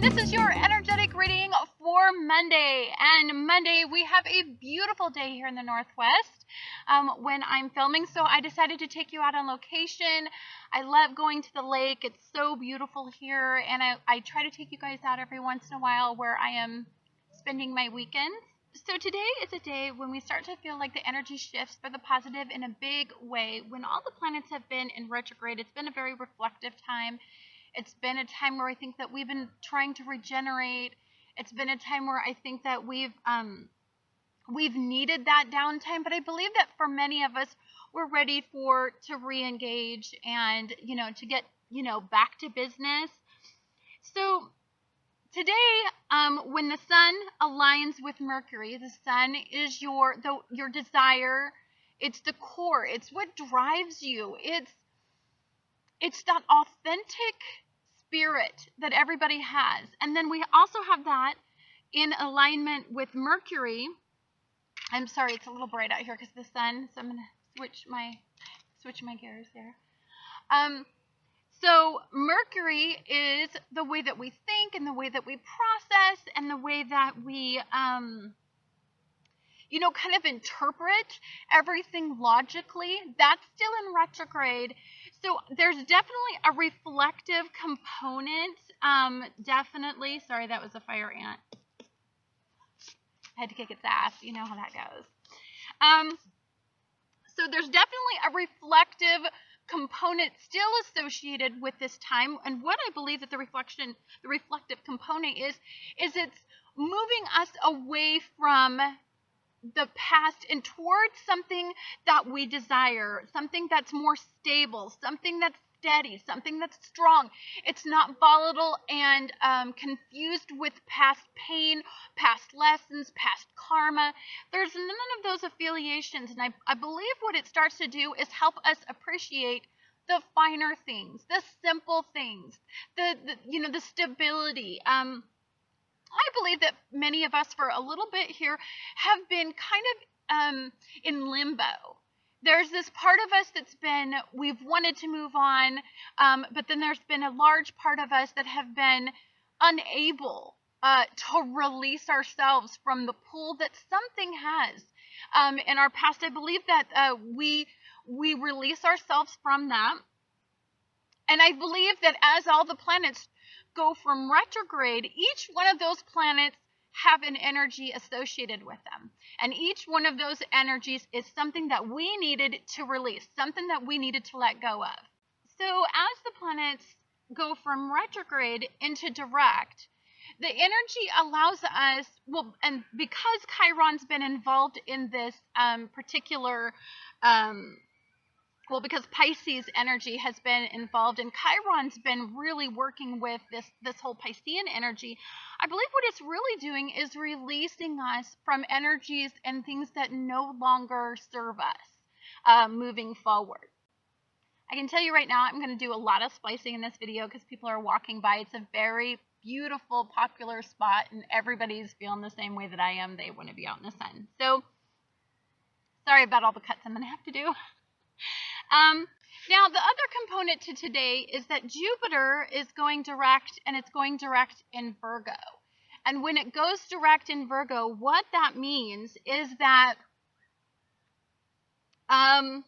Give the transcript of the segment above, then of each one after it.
This is your energetic reading for Monday. And Monday, we have a beautiful day here in the Northwest when I'm filming. So I decided to take you out on location. I love going to the lake. It's so beautiful here. And I try to take you guys out every once in a while where I am spending my weekends. So today is a day when we start to feel like the energy shifts for the positive in a big way. When all the planets have been in retrograde, it's been a very reflective time. It's been a time where I think that we've been trying to regenerate. It's been a time where I think that we've needed that downtime. But I believe that for many of us, we're ready to re-engage and to get back to business. So today, when the sun aligns with Mercury, the sun is your desire. It's the core. It's what drives you. It's that authentic spirit that everybody has. And then we also have that in alignment with Mercury. I'm sorry, it's a little bright out here because of the sun, so I'm going to switch my gears there. So Mercury is the way that we think and the way that we process and the way that we kind of interpret everything logically. That's still in retrograde. So there's definitely a reflective component. Definitely. Sorry, that was a fire ant. I had to kick its ass. You know how that goes. So there's definitely a reflective component still associated with this time. And what I believe that the reflective component is it's moving us away from the past and towards something that we desire, something that's more stable, something that's steady, something that's strong. It's not volatile and confused with past pain, past lessons, past karma. There's none of those affiliations, and I believe what it starts to do is help us appreciate the finer things, the simple things, the stability. I believe that many of us for a little bit here have been kind of in limbo. There's this part of us we've wanted to move on, but then there's been a large part of us that have been unable to release ourselves from the pull that something has in our past. I believe that we release ourselves from that. And I believe that as all the planets go from retrograde, each one of those planets have an energy associated with them. And each one of those energies is something that we needed to release, something that we needed to let go of. So as the planets go from retrograde into direct, the energy allows us, and because Chiron's been involved in this particular because Pisces energy has been involved and Chiron's been really working with this whole Piscean energy, I believe what it's really doing is releasing us from energies and things that no longer serve us moving forward. I can tell you right now, I'm going to do a lot of splicing in this video because people are walking by. It's a very beautiful, popular spot, and everybody's feeling the same way that I am. They want to be out in the sun. So, sorry about all the cuts I'm going to have to do. Now, the other component to today is that Jupiter is going direct, and it's going direct in Virgo. And when it goes direct in Virgo, what that means is that our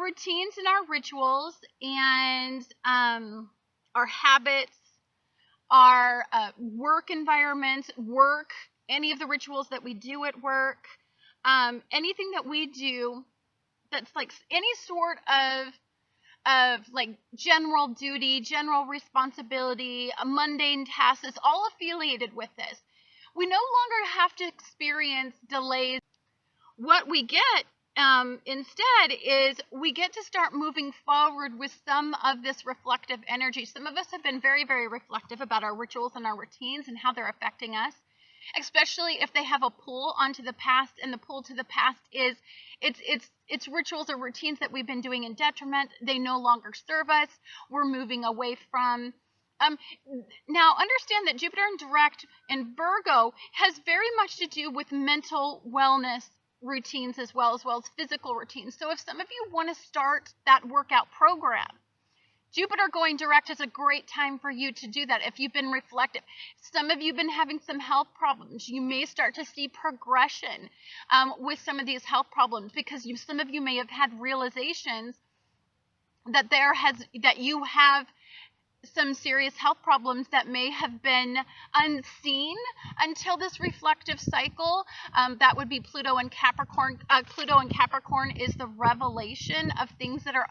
routines and our rituals and our habits, our work environments, any of the rituals that we do at work, anything that we do that's like any sort of like general duty, general responsibility, a mundane task is all affiliated with this. We no longer have to experience delays. What we get instead is we get to start moving forward with some of this reflective energy. Some of us have been very, very reflective about our rituals and our routines and how they're affecting us, especially if they have a pull onto the past, and the pull to the past is it's rituals or routines that we've been doing in detriment. They no longer serve us. We're moving away from. Now, understand that Jupiter in direct in Virgo has very much to do with mental wellness routines as well as physical routines. So if some of you want to start that workout program, Jupiter going direct is a great time for you to do that if you've been reflective. Some of you have been having some health problems. You may start to see progression with some of these health problems, because some of you may have had realizations that you have some serious health problems that may have been unseen until this reflective cycle. That would be Pluto and Capricorn. Pluto and Capricorn is the revelation of things that are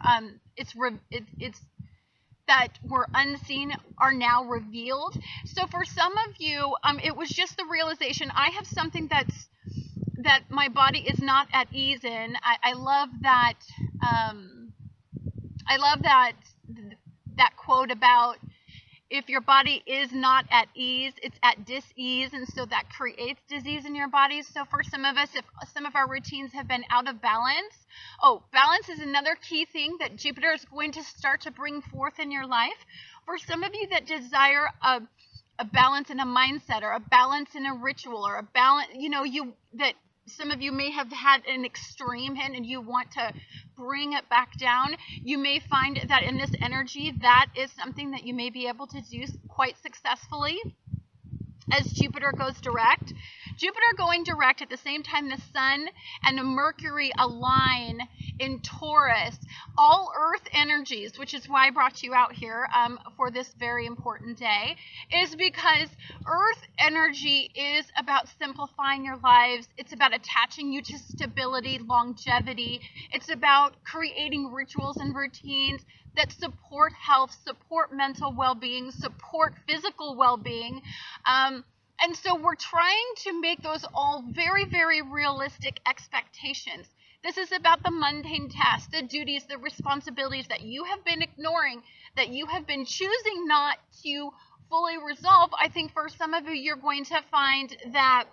that were unseen are now revealed. So for some of you, it was just the realization, I have something that my body is not at ease in. I love that. I love that quote about, if your body is not at ease, it's at dis-ease, and so that creates disease in your body. So for some of us, if some of our routines have been out of balance, balance is another key thing that Jupiter is going to start to bring forth in your life. For some of you that desire a balance in a mindset, or a balance in a ritual, or a balance, that some of you may have had an extreme hit and you want to bring it back down, you may find that in this energy, that is something that you may be able to do quite successfully as Jupiter goes direct. Jupiter going direct at the same time the Sun and the Mercury align in Taurus, all Earth energies, which is why I brought you out here for this very important day, is because Earth energy is about simplifying your lives. It's about attaching you to stability, longevity. It's about creating rituals and routines that support health, support mental well-being, support physical well-being. And so we're trying to make those all very, very realistic expectations. This is about the mundane tasks, the duties, the responsibilities that you have been ignoring, that you have been choosing not to fully resolve. I think for some of you, you're going to find that,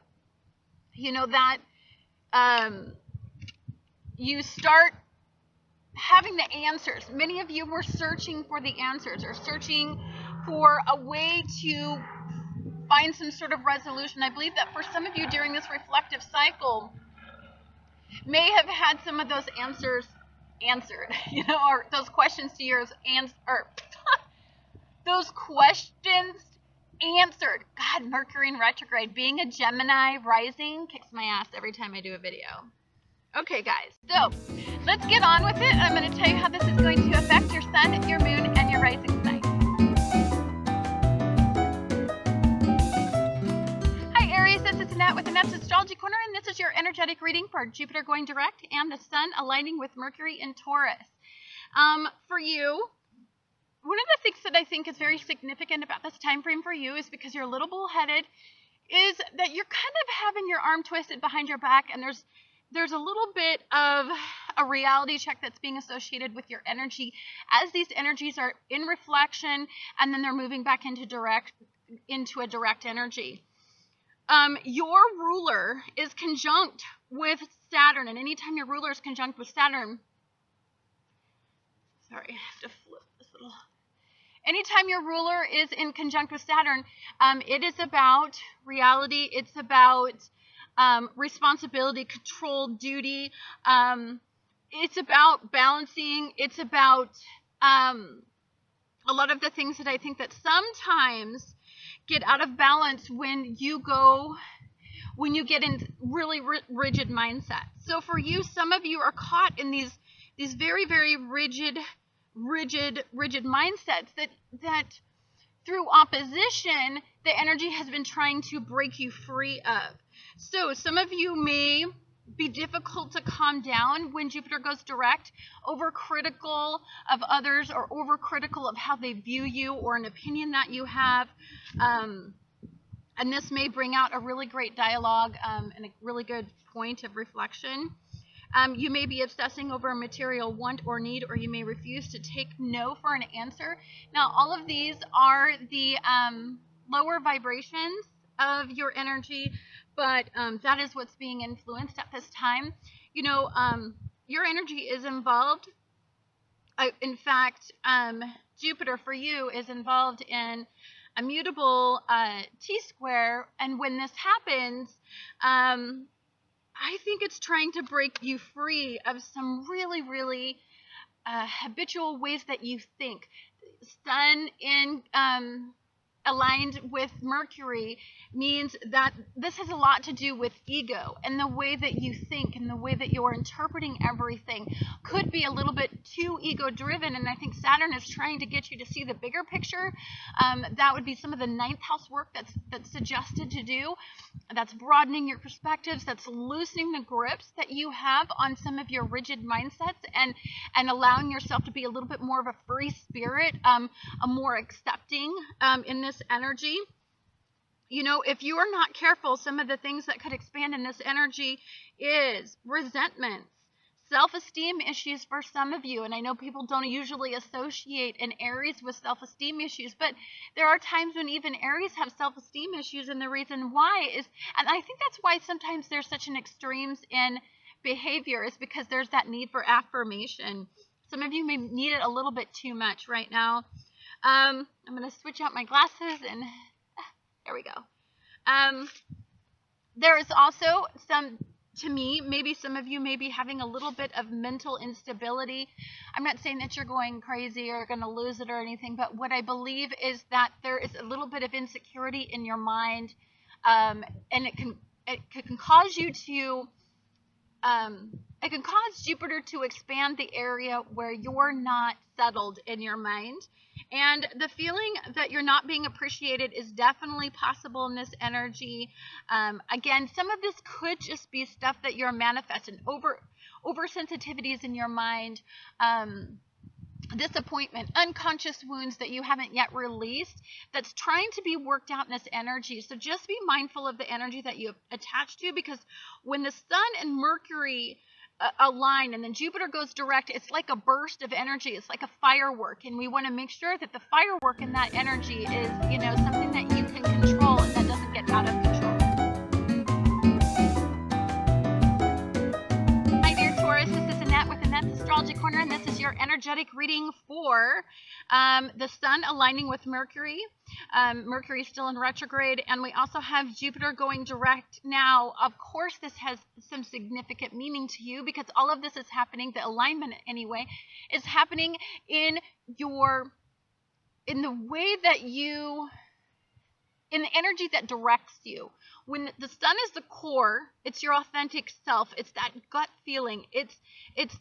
you start having the answers. Many of you were searching for the answers, or searching for a way to find some sort of resolution. I believe that for some of you during this reflective cycle may have had some of those answers answered, or those questions to yours those questions answered. God, Mercury in retrograde. Being a Gemini rising kicks my ass every time I do a video. Okay, guys, so let's get on with it. I'm going to tell you how this is going to affect your sun, your moon, and your rising sign. Hi, Aries. This is Annette with Annette's Astrology Corner, and this is your energetic reading for Jupiter going direct and the sun aligning with Mercury in Taurus. For you, one of the things that I think is very significant about this time frame for you is, because you're a little bullheaded, is that you're kind of having your arm twisted behind your back, and there's a little bit of a reality check that's being associated with your energy, as these energies are in reflection and then they're moving back into a direct energy. Your ruler is conjunct with Saturn, and anytime your ruler is conjunct with Saturn, sorry, I have to flip this little. Anytime your ruler is in conjunct with Saturn, it is about reality. It's about responsibility, control, duty. It's about balancing. It's about a lot of the things that I think that sometimes get out of balance when you get in really rigid mindsets. So for you, some of you are caught in these very, very rigid mindsets that through opposition, the energy has been trying to break you free of. So some of you may be difficult to calm down when Jupiter goes direct, overcritical of others, or overcritical of how they view you, or an opinion that you have. And this may bring out a really great dialogue and a really good point of reflection. You may be obsessing over a material want or need, or you may refuse to take no for an answer. Now, all of these are the lower vibrations of your energy, but that is what's being influenced at this time. Your energy is involved. In fact, Jupiter for you is involved in a mutable T-square, and when this happens, I think it's trying to break you free of some really, really habitual ways that you think. sun in aligned with Mercury means that this has a lot to do with ego and the way that you think and the way that you're interpreting everything could be a little bit too ego driven. And I think Saturn is trying to get you to see the bigger picture. That would be some of the ninth house work that's suggested to do. That's broadening your perspectives. That's loosening the grips that you have on some of your rigid mindsets and allowing yourself to be a little bit more of a free spirit, a more accepting in this energy. You know, if you are not careful, some of the things that could expand in this energy is resentments, self-esteem issues for some of you. And I know people don't usually associate an Aries with self-esteem issues, but there are times when even Aries have self-esteem issues. And the reason why is, and I think that's why sometimes there's such an extremes in behavior, is because there's that need for affirmation. Some of you may need it a little bit too much right now. I'm going to switch out my glasses and there we go. There is also some, to me, maybe some of you may be having a little bit of mental instability. I'm not saying that you're going crazy or going to lose it or anything, but what I believe is that there is a little bit of insecurity in your mind, and it can cause you to it can cause Jupiter to expand the area where you're not settled in your mind. And the feeling that you're not being appreciated is definitely possible in this energy. Again, some of this could just be stuff that you're manifesting, oversensitivities in your mind, disappointment, unconscious wounds that you haven't yet released that's trying to be worked out in this energy. So just be mindful of the energy that you attach to, because when the sun and Mercury align and then Jupiter goes direct, it's like a burst of energy. It's like a firework, and we want to make sure that the firework in that energy is, you know, something that you can control and that doesn't get out of control. Hi dear Taurus, this is Annette with Annette's Astrology Corner, and this is your energetic reading for the sun aligning with Mercury. Mercury is still in retrograde, and we also have Jupiter going direct. Now, of course, this has some significant meaning to you because all of this is happening, the alignment anyway, is happening in the way that you, in the energy that directs you. When the sun is the core, it's your authentic self. It's that gut feeling. It's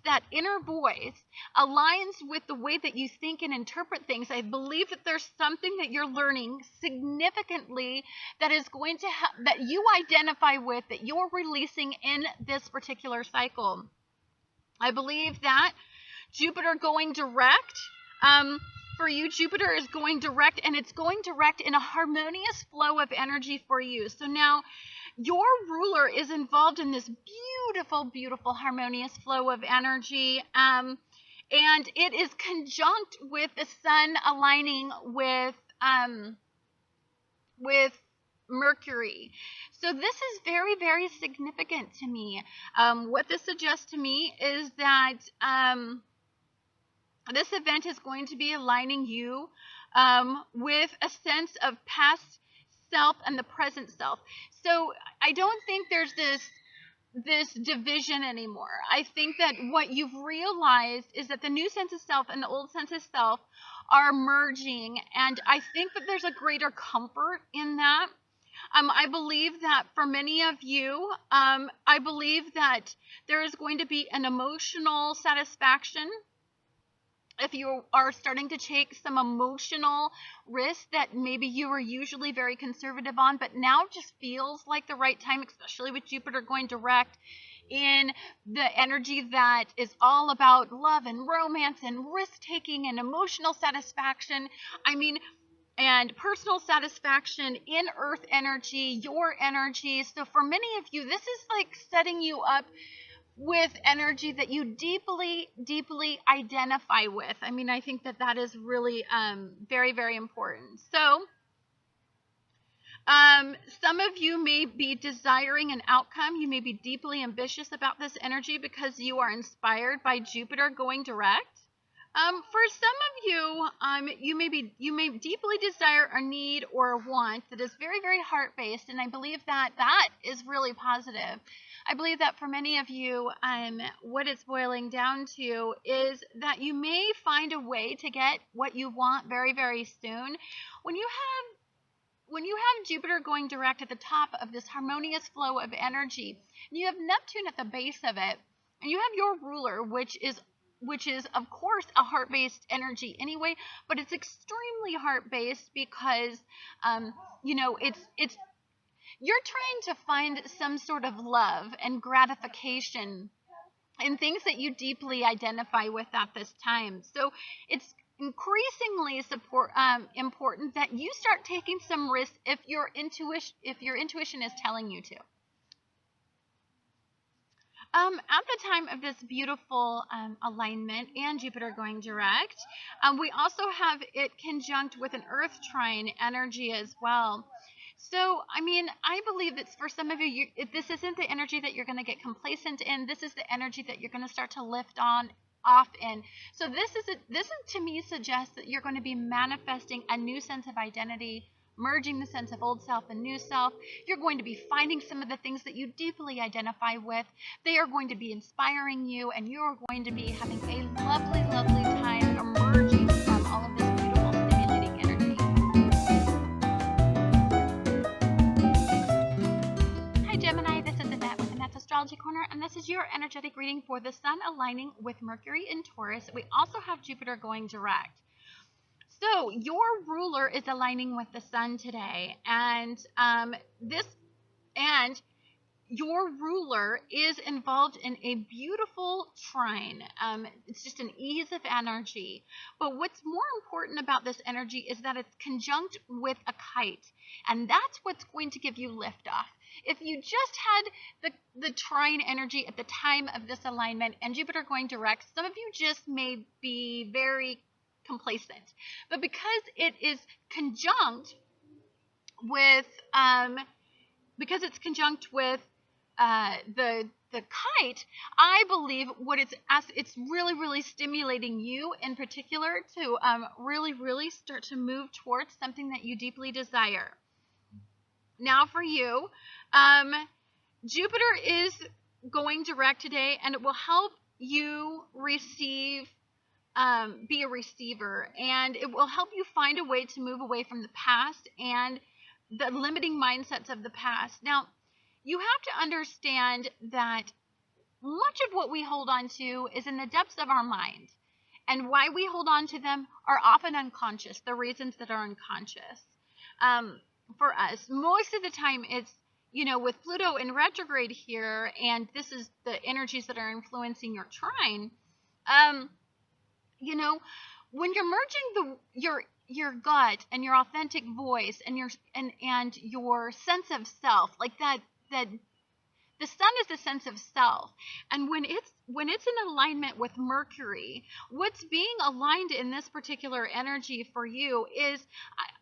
that inner voice aligns with the way that you think and interpret things. I believe that there's something that you're learning significantly that is going to that you identify with, that you're releasing in this particular cycle. I believe that Jupiter going direct, for you, Jupiter is going direct, and it's going direct in a harmonious flow of energy for you. So now your ruler is involved in this beautiful, beautiful harmonious flow of energy, and it is conjunct with the sun aligning with Mercury. So this is very, very significant to me. What this suggests to me is that this event is going to be aligning you with a sense of past self and the present self. So I don't think there's this division anymore. I think that what you've realized is that the new sense of self and the old sense of self are merging, and I think that there's a greater comfort in that. I believe that for many of you, I believe that there is going to be an emotional satisfaction if you are starting to take some emotional risks that maybe you were usually very conservative on, but now just feels like the right time, especially with Jupiter going direct in the energy that is all about love and romance and risk-taking and emotional satisfaction. I mean, and personal satisfaction in earth energy, your energy. So for many of you, this is like setting you up with energy that you deeply, deeply identify with. I mean, I think that that is really very, very important. So some of you may be desiring an outcome. You may be deeply ambitious about this energy because you are inspired by Jupiter going direct. For some of you, you may deeply desire a need or a want that is very, very heart-based, and I believe that that is really positive. I believe that for many of you, what it's boiling down to is that you may find a way to get what you want very, very soon. When you have Jupiter going direct at the top of this harmonious flow of energy, and you have Neptune at the base of it, and you have your ruler, which is of course a heart-based energy anyway, but it's extremely heart-based because it's you're trying to find some sort of love and gratification in things that you deeply identify with at this time. So it's increasingly important that you start taking some risks if your intuition is telling you to. At the time of this beautiful alignment and Jupiter going direct, we also have it conjunct with an Earth trine energy as well. So, I mean, I believe that for some of you, this isn't the energy that you're going to get complacent in. This is the energy that you're going to start to lift off in. So this to me suggests that you're going to be manifesting a new sense of identity, merging the sense of old self and new self. You're going to be finding some of the things that you deeply identify with. They are going to be inspiring you, and you're going to be having a lovely, lovely time emerging from all of this beautiful, stimulating energy. Hi Gemini, this is Annette with Annette's Astrology Corner, and this is your energetic reading for the Sun aligning with Mercury in Taurus. We also have Jupiter going direct. So your ruler is aligning with the Sun today, and your ruler is involved in a beautiful trine. It's just an ease of energy. But what's more important about this energy is that it's conjunct with a kite, and that's what's going to give you liftoff. If you just had the trine energy at the time of this alignment and Jupiter going direct, some of you just may be very complacent. But because it is conjunct with the kite, I believe it's really, really stimulating you in particular to really, really start to move towards something that you deeply desire. Now for you, Jupiter is going direct today, and it will help you be a receiver, and it will help you find a way to move away from the past and the limiting mindsets of the past. Now, you have to understand that much of what we hold on to is in the depths of our mind, and why we hold on to them are often unconscious, the reasons that are unconscious. For us, most of the time it's, with Pluto in retrograde here, and this is the energies that are influencing your trine, when you're merging your gut and your authentic voice and your sense of self, like that the Sun is the sense of self, and when it's in alignment with Mercury, what's being aligned in this particular energy for you is,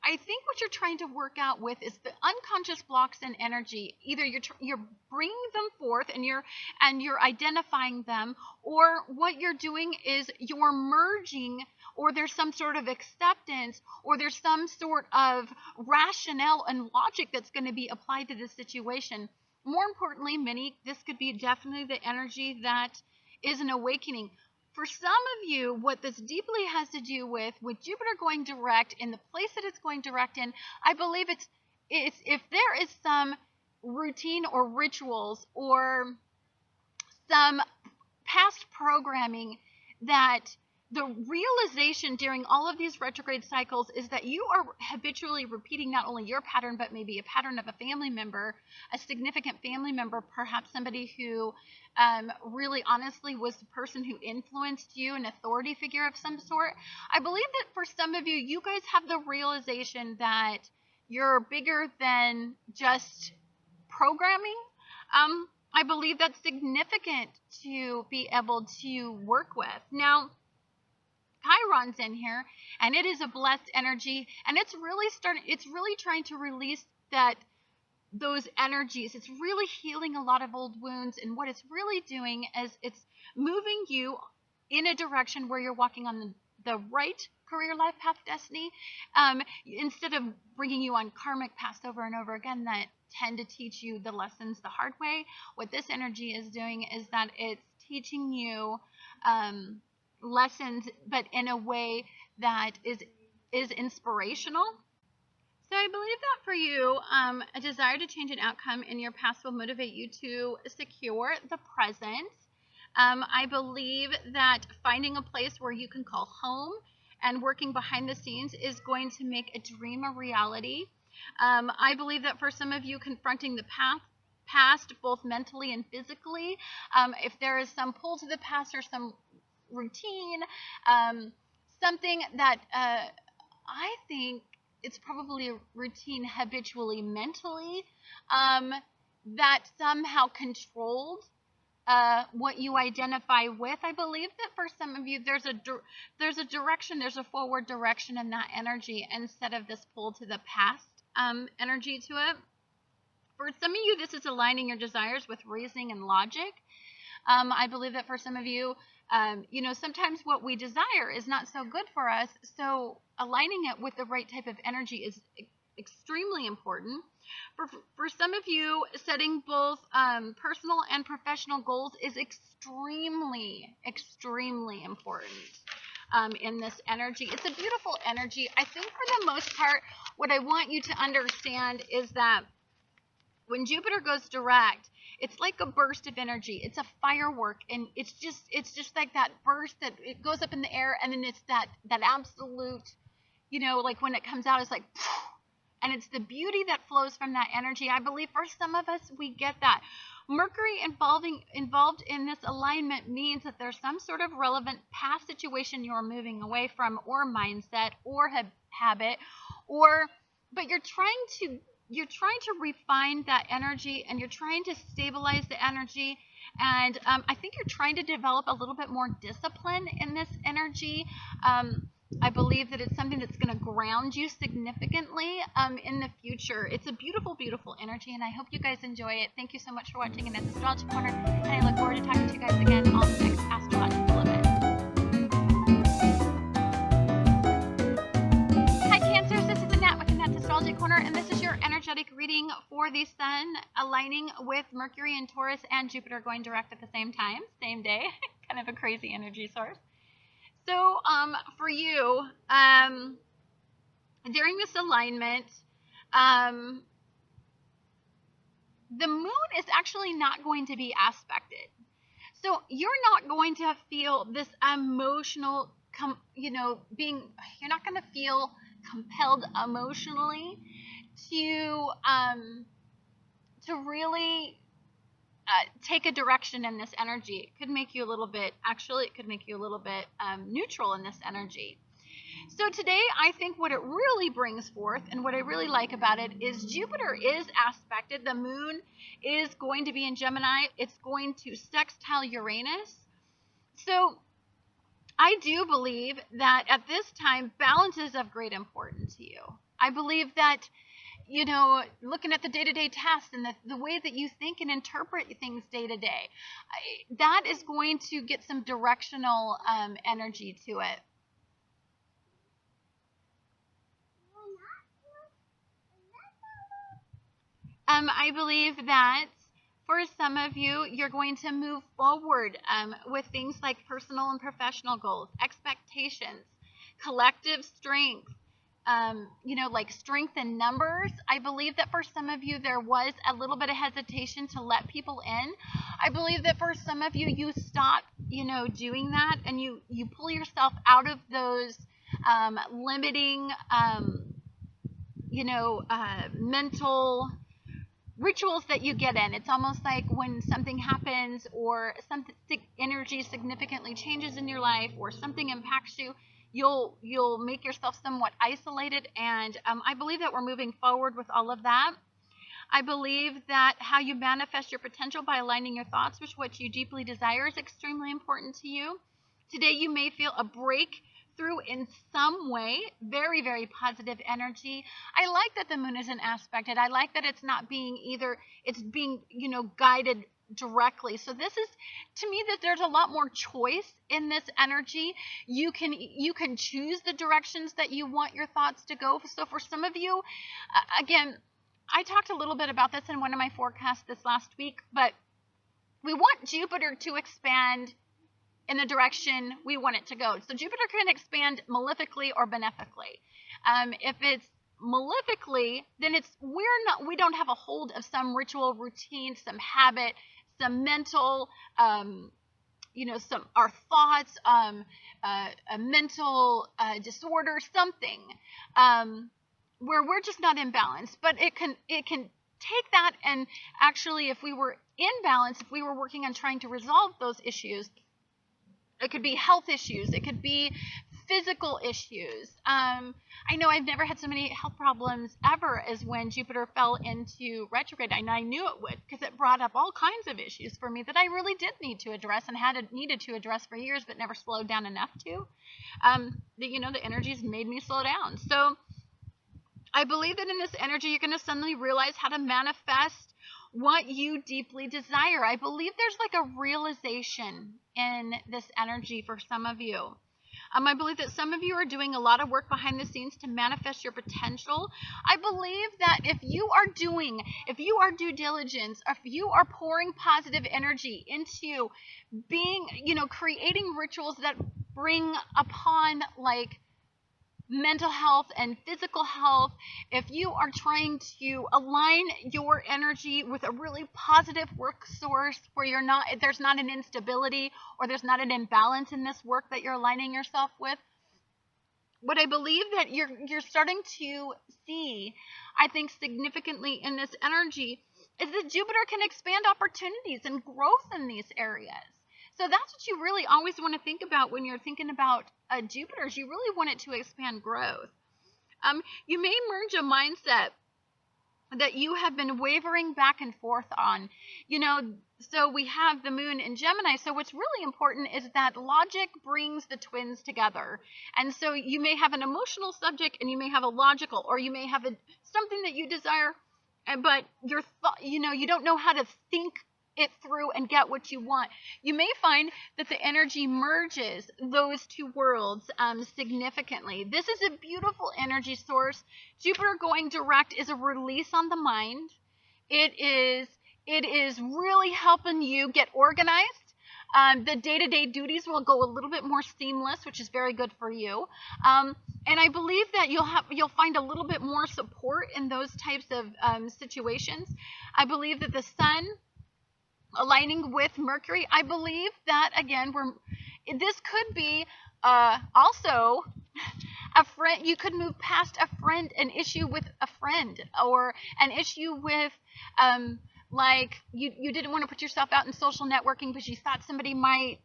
I think what you're trying to work out with is the unconscious blocks in energy. Either you're bringing them forth and you're identifying them, or what you're doing is you're merging, or there's some sort of acceptance, or there's some sort of rationale and logic that's going to be applied to this situation. More importantly, this could be definitely the energy that is an awakening. For some of you, what this deeply has to do with Jupiter going direct in the place that it's going direct in, I believe it's if there is some routine or rituals or some past programming that the realization during all of these retrograde cycles is that you are habitually repeating not only your pattern, but maybe a pattern of a family member, a significant family member, perhaps somebody who really honestly was the person who influenced you, an authority figure of some sort. I believe that for some of you, you guys have the realization that you're bigger than just programming. I believe that's significant to be able to work with. Now, Chiron's in here, and it is a blessed energy, and it's really trying to release those energies. It's really healing a lot of old wounds, and what it's really doing is it's moving you in a direction where you're walking on the right career, life path, destiny, instead of bringing you on karmic paths over and over again that tend to teach you the lessons the hard way. What this energy is doing is that it's teaching you lessons, but in a way that is inspirational. So I believe that for you, a desire to change an outcome in your past will motivate you to secure the present. I believe that finding a place where you can call home and working behind the scenes is going to make a dream a reality. I believe that for some of you, confronting the past, both mentally and physically, if there is some pull to the past or some routine, something that I think it's probably a routine habitually, mentally, that somehow controlled what you identify with. I believe that for some of you, there's a direction, there's a forward direction in that energy instead of this pull to the past energy to it. For some of you, this is aligning your desires with reasoning and logic. I believe that for some of you, sometimes what we desire is not so good for us. So aligning it with the right type of energy is extremely important. For some of you, setting both personal and professional goals is extremely, extremely important in this energy. It's a beautiful energy. I think for the most part, what I want you to understand is that when Jupiter goes direct, it's like a burst of energy. It's a firework, and it's just like that burst that it goes up in the air, and then it's that absolute, like when it comes out, it's like, and it's the beauty that flows from that energy. I believe for some of us, we get that. Mercury involved in this alignment means that there's some sort of relevant past situation you're moving away from, or mindset, or habit, but you're trying to refine that energy, and you're trying to stabilize the energy. And I think you're trying to develop a little bit more discipline in this energy. I believe that it's something that's going to ground you significantly in the future. It's a beautiful, beautiful energy, and I hope you guys enjoy it. Thank you so much for watching Annette's Astrology Corner, and I look forward to talking to you guys again on the next astrological event. Hi Cancers, this is Annette with Annette's Astrology Corner, and this is your energetic reading for the Sun aligning with Mercury and Taurus and Jupiter going direct at the same time, same day. Kind of a crazy energy source. So for you, during this alignment, the moon is actually not going to be aspected. So you're not going to feel this emotional, you're not going to feel compelled emotionally to really take a direction in this energy. It could make you a little bit neutral in this energy. So today, I think what it really brings forth, and what I really like about it, is Jupiter is aspected. The moon is going to be in Gemini. It's going to sextile Uranus. So I do believe that at this time, balance is of great importance to you. I believe that, looking at the day-to-day tasks and the way that you think and interpret things day-to-day, that is going to get some directional energy to it. I believe that for some of you, you're going to move forward with things like personal and professional goals, expectations, collective strength, like strength in numbers. I believe that for some of you, there was a little bit of hesitation to let people in. I believe that for some of you, you stop, doing that, and you pull yourself out of those limiting, mental rituals that you get in. It's almost like when something happens, or something energy significantly changes in your life, or something impacts you, you'll make yourself somewhat isolated. And I believe that we're moving forward with all of that. I believe that how you manifest your potential by aligning your thoughts with what you deeply desire is extremely important to you. Today you may feel a breakthrough in some way. Very, very positive energy. I like that the moon isn't aspected. I like that it's not being either, it's being, guided directly. So this is, to me, that there's a lot more choice in this energy. You can choose the directions that you want your thoughts to go. So for some of you, again, I talked a little bit about this in one of my forecasts this last week, but we want Jupiter to expand in the direction we want it to go. So Jupiter can expand malefically or benefically. If it's malefically, then we don't have a hold of some ritual, routine, some habit, some mental, some our thoughts, a mental disorder, something where we're just not in balance. But it can take that, and actually, if we were in balance, if we were working on trying to resolve those issues, it could be health issues, it could be physical issues. I know I've never had so many health problems ever as when Jupiter fell into retrograde, and I knew it would, because it brought up all kinds of issues for me that I really did need to address and needed to address for years, but never slowed down enough to. The energies made me slow down. So I believe that in this energy, you're going to suddenly realize how to manifest what you deeply desire. I believe there's like a realization in this energy for some of you. I believe that some of you are doing a lot of work behind the scenes to manifest your potential. I believe that if you are due diligence, if you are pouring positive energy into being, creating rituals that bring upon like mental health and physical health, if you are trying to align your energy with a really positive work source where there's not an instability or there's not an imbalance in this work that you're aligning yourself with, what I believe that you're starting to see, I think significantly in this energy, is that Jupiter can expand opportunities and growth in these areas. So that's what you really always want to think about when you're thinking about Jupiter. You really want it to expand growth. You may merge a mindset that you have been wavering back and forth on. So we have the moon in Gemini. So what's really important is that logic brings the twins together. And so you may have an emotional subject and you may have a logical, or you may have something that you desire, but you don't know how to think it through and get what you want. You may find that the energy merges those two worlds significantly. This is a beautiful energy source. Jupiter going direct is a release on the mind. It is really helping you get organized. The day-to-day duties will go a little bit more seamless, which is very good for you. And I believe that you'll find a little bit more support in those types of situations. I believe that the sun aligning with Mercury, I believe that, again, this could be also a friend. You could move past an issue with a friend, or an issue with, like, you didn't want to put yourself out in social networking because you thought somebody might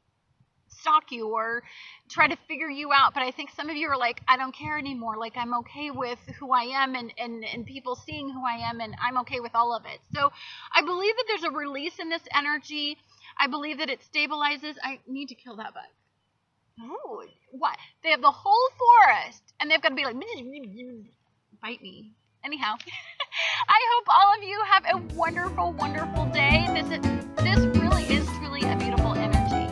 stalk you or try to figure you out. But I think some of you are like, I don't care anymore. Like, I'm okay with who I am and people seeing who I am, and I'm okay with all of it. So I believe that there's a release in this energy. I believe that it stabilizes. I need to kill that bug. Ooh, what? They have the whole forest, and they've got to be like, bite me. Anyhow, I hope all of you have a wonderful, wonderful day. This really is truly a beautiful energy.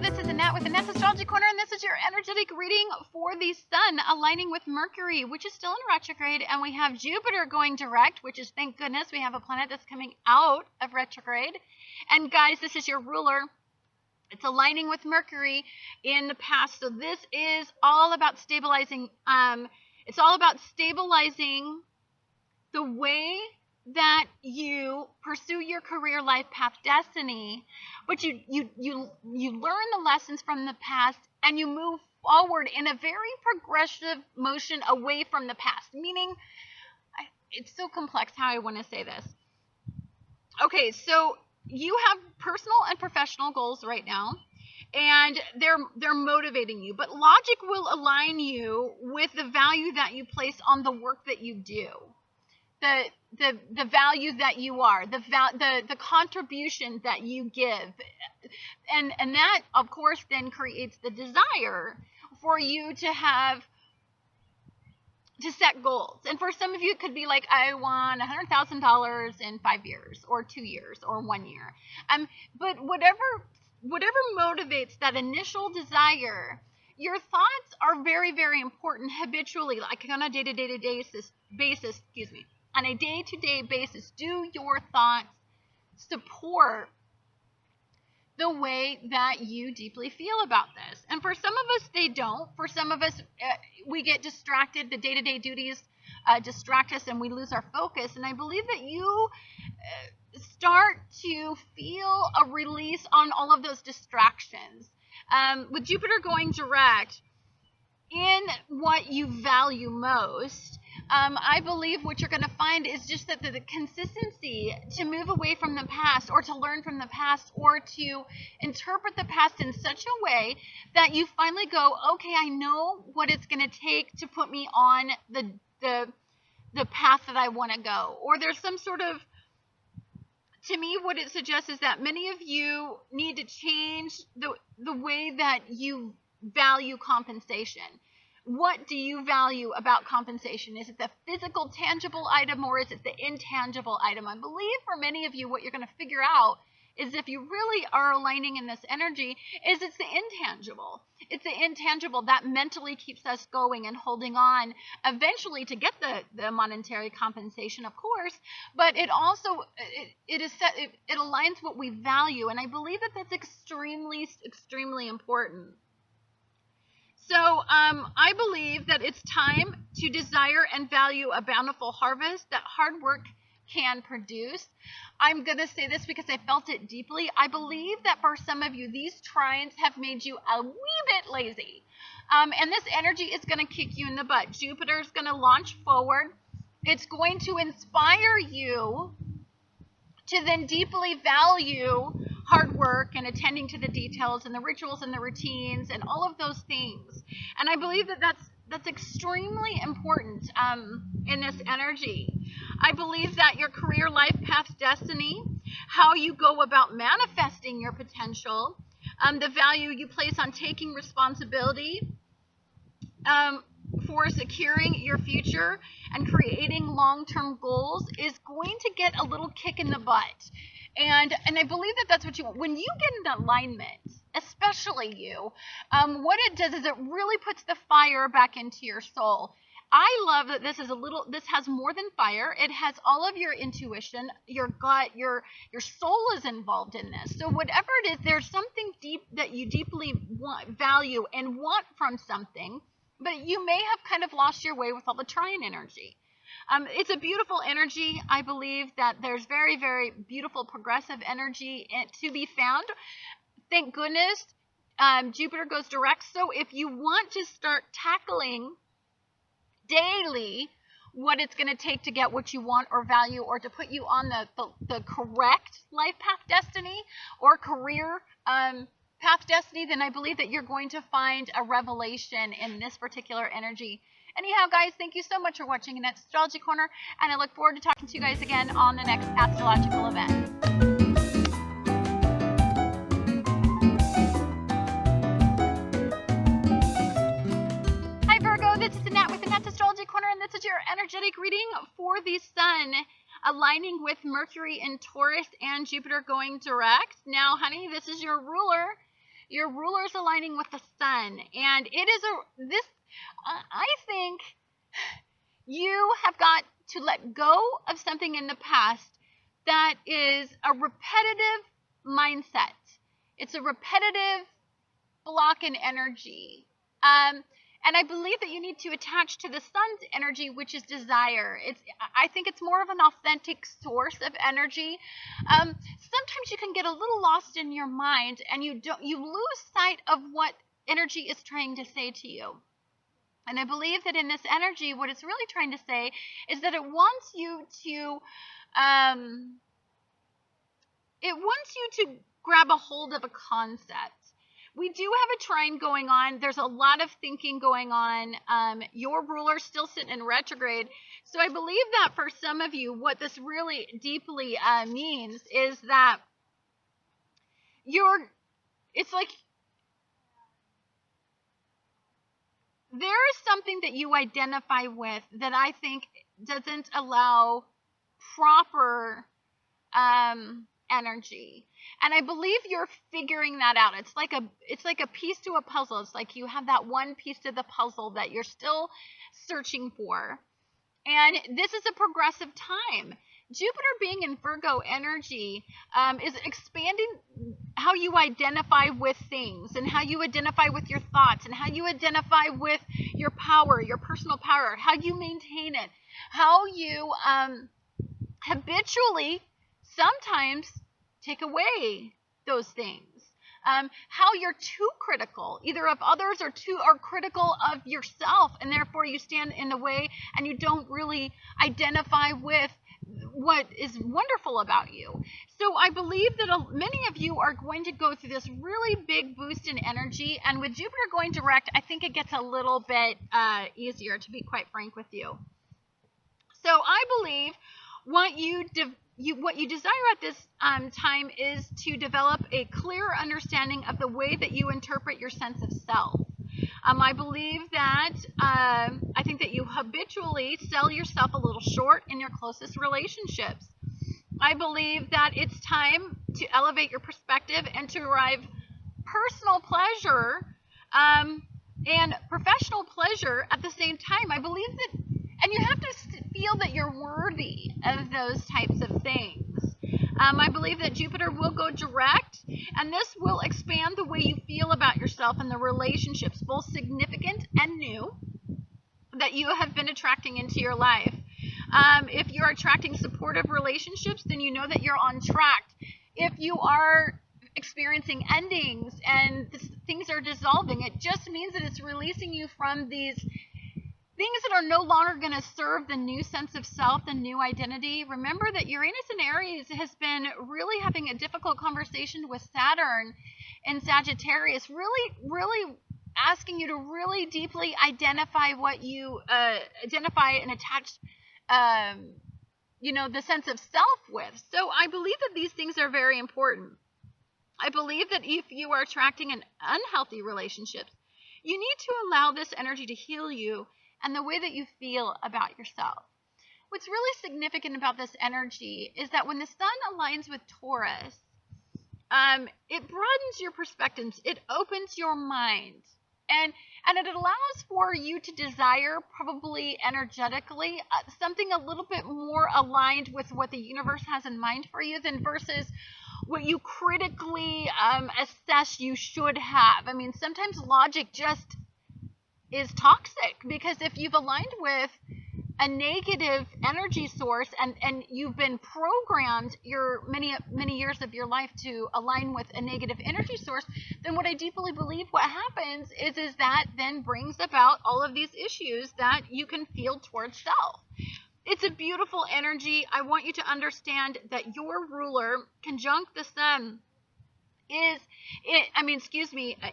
This is Annette with Annette's Astrology Corner, and this is your energetic reading for the sun aligning with Mercury, which is still in retrograde, and we have Jupiter going direct, which is, thank goodness, we have a planet that's coming out of retrograde. And guys, this is your ruler. It's aligning with Mercury in the past, so this is all about stabilizing. It's all about stabilizing the way that you pursue your career, life path, destiny, but you learn the lessons from the past and you move forward in a very progressive motion away from the past. Meaning, it's so complex how I want to say this. Okay, so you have personal and professional goals right now, and they're motivating you, but logic will align you with the value that you place on the work that you do. The value that you are, the contribution that you give, and that of course then creates the desire for you to have to set goals. And for some of you, it could be like, I want $100,000 in 5 years or 2 years or 1 year. But whatever motivates that initial desire, your thoughts are very, very important habitually, like on a day-to-day basis, on a day-to-day basis. Do your thoughts support the way that you deeply feel about this? And for some of us, they don't. For some of us, we get distracted. The day-to-day duties distract us and we lose our focus. And I believe that you start to feel a release on all of those distractions. With Jupiter going direct in what you value most, I believe what you're going to find is just that the consistency to move away from the past, or to learn from the past, or to interpret the past in such a way that you finally go, okay, I know what it's going to take to put me on the path that I want to go. Or there's some sort of, to me, what it suggests is that many of you need to change the way that you value compensation. What do you value about compensation? Is it the physical, tangible item, or is it the intangible item? I believe for many of you, what you're going to figure out is, if you really are aligning in this energy, is it's the intangible. It's the intangible that mentally keeps us going and holding on, eventually to get the monetary compensation, of course, but it also, it aligns what we value, and I believe that that's extremely, extremely important. So I believe that it's time to desire and value a bountiful harvest that hard work can produce. I'm going to say this because I felt it deeply. I believe that for some of you, these trines have made you a wee bit lazy. And this energy is going to kick you in the butt. Jupiter is going to launch forward. It's going to inspire you to then deeply value hard work and attending to the details and the rituals and the routines and all of those things. And I believe that that's extremely important in this energy. I believe that your career, life, path, destiny, how you go about manifesting your potential, the value you place on taking responsibility for securing your future and creating long-term goals is going to get a little kick in the butt. And I believe that that's what you want. When you get in alignment, especially you, what it does is it really puts the fire back into your soul. I love that this has more than fire. It has all of your intuition, your gut, your soul is involved in this. So whatever it is, there's something deep that you deeply value and want from something, but you may have kind of lost your way with all the trine energy. It's a beautiful energy. I believe that there's very, very beautiful progressive energy to be found. Thank goodness Jupiter goes direct. So if you want to start tackling daily what it's going to take to get what you want or value, or to put you on the correct life path destiny or career path destiny, then I believe that you're going to find a revelation in this particular energy. Anyhow, guys, thank you so much for watching Annette's Astrology Corner, and I look forward to talking to you guys again on the next astrological event. Hi, Virgo. This is Annette with Annette's Astrology Corner, and this is your energetic reading for the Sun aligning with Mercury in Taurus and Jupiter going direct. Now, honey, this is your ruler. Your ruler's aligning with the Sun, and it is I think you have got to let go of something in the past that is a repetitive mindset. It's a repetitive block in energy. And I believe that you need to attach to the Sun's energy, which is desire. I think it's more of an authentic source of energy. Sometimes you can get a little lost in your mind, and you lose sight of what energy is trying to say to you. And I believe that in this energy, what it's really trying to say is that it wants you to grab a hold of a concept. We do have a trine going on. There's a lot of thinking going on. Your ruler's still sitting in retrograde. So I believe that for some of you, what this really deeply means is that it's like there is something that you identify with that I think doesn't allow proper energy. And I believe you're figuring that out. It's like a piece to a puzzle. It's like you have that one piece to the puzzle that you're still searching for. And this is a progressive time. Jupiter being in Virgo energy is expanding how you identify with things, and how you identify with your thoughts, and how you identify with your power, your personal power, how you maintain it, how you habitually sometimes take away those things. How you're too critical, either of others or critical of yourself, and therefore you stand in the way and you don't really identify with what is wonderful about you. So I believe that many of you are going to go through this really big boost in energy, and with Jupiter going direct, I think it gets a little bit easier, to be quite frank with you. So I believe what you desire at this time is to develop a clear understanding of the way that you interpret your sense of self. I believe that I think that you habitually sell yourself a little short in your closest relationships. I believe that it's time to elevate your perspective and to derive personal pleasure and professional pleasure at the same time. I believe that, and you have to feel that you're worthy of those types of things. I believe that Jupiter will go direct, and this will expand the way you feel about yourself and the relationships, both significant and new, that you have been attracting into your life. If you're attracting supportive relationships, then you know that you're on track. If you are experiencing endings and things are dissolving, it just means that it's releasing you from these things that are no longer going to serve the new sense of self, the new identity. Remember that Uranus in Aries has been really having a difficult conversation with Saturn in Sagittarius, really asking you to really deeply identify what you identify and attach the sense of self with. So I believe that these things are very important. I believe that if you are attracting an unhealthy relationship, you need to allow this energy to heal you and the way that you feel about yourself. What's really significant about this energy is that when the sun aligns with Taurus, it broadens your perspectives, it opens your mind, and it allows for you to desire, probably energetically, something a little bit more aligned with what the universe has in mind for you than versus what you critically assess you should have. I mean, sometimes logic just is toxic, because if you've aligned with a negative energy source and you've been programmed your many years of your life to align with a negative energy source, then what I deeply believe what happens is that then brings about all of these issues that you can feel towards self. It's a beautiful energy. I want you to understand that your ruler conjunct the sun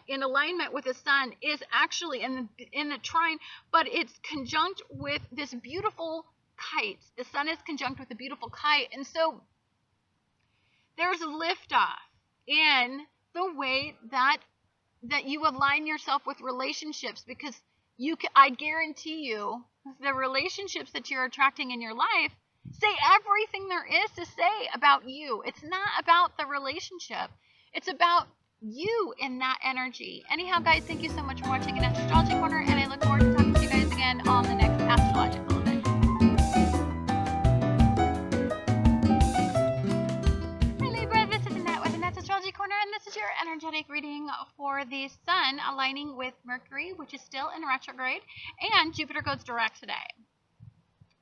in alignment with the sun is actually in the trine, but it's conjunct with this beautiful kite. The sun is conjunct with a beautiful kite, and so there's a liftoff in the way that you align yourself with relationships, because I guarantee you, the relationships that you're attracting in your life say everything there is to say about you. It's not about the relationship. It's about you in that energy. Anyhow, guys, thank you so much for watching Annette's Astrology Corner, and I look forward to talking to you guys again on the next astrological event. Hi, Libra. This is Annette with Annette's Astrology Corner, and this is your energetic reading for the sun aligning with Mercury, which is still in retrograde, and Jupiter goes direct today.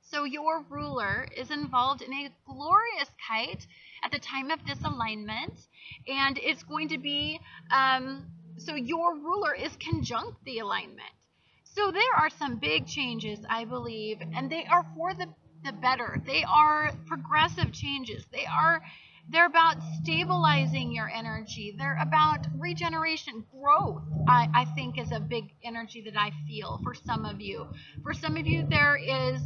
So your ruler is involved in a glorious kite at the time of this alignment, and it's going to be, so your ruler is conjunct the alignment. So there are some big changes, I believe, and they are for the better. They are progressive changes. They're about stabilizing your energy. They're about regeneration, growth, I think is a big energy that I feel for some of you. For some of you, there's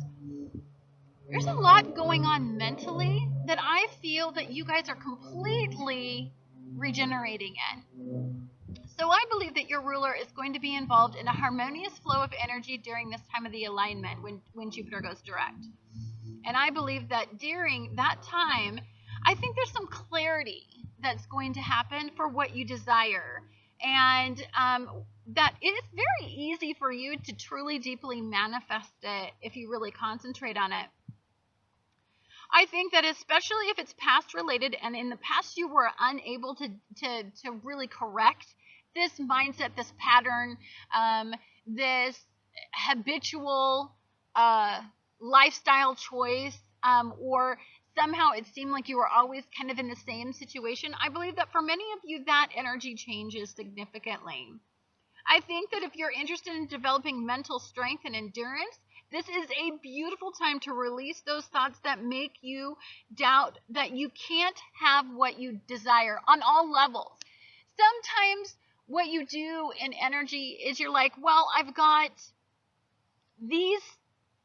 a lot going on mentally that I feel that you guys are completely regenerating in. So I believe that your ruler is going to be involved in a harmonious flow of energy during this time of the alignment when Jupiter goes direct. And I believe that during that time, I think there's some clarity that's going to happen for what you desire. And that it is very easy for you to truly deeply manifest it if you really concentrate on it. I think that especially if it's past related and in the past you were unable to really correct this mindset, this pattern, this habitual lifestyle choice, or somehow it seemed like you were always kind of in the same situation, I believe that for many of you that energy changes significantly. I think that if you're interested in developing mental strength and endurance, this is a beautiful time to release those thoughts that make you doubt that you can't have what you desire on all levels. Sometimes what you do in energy is you're like, well, I've got these,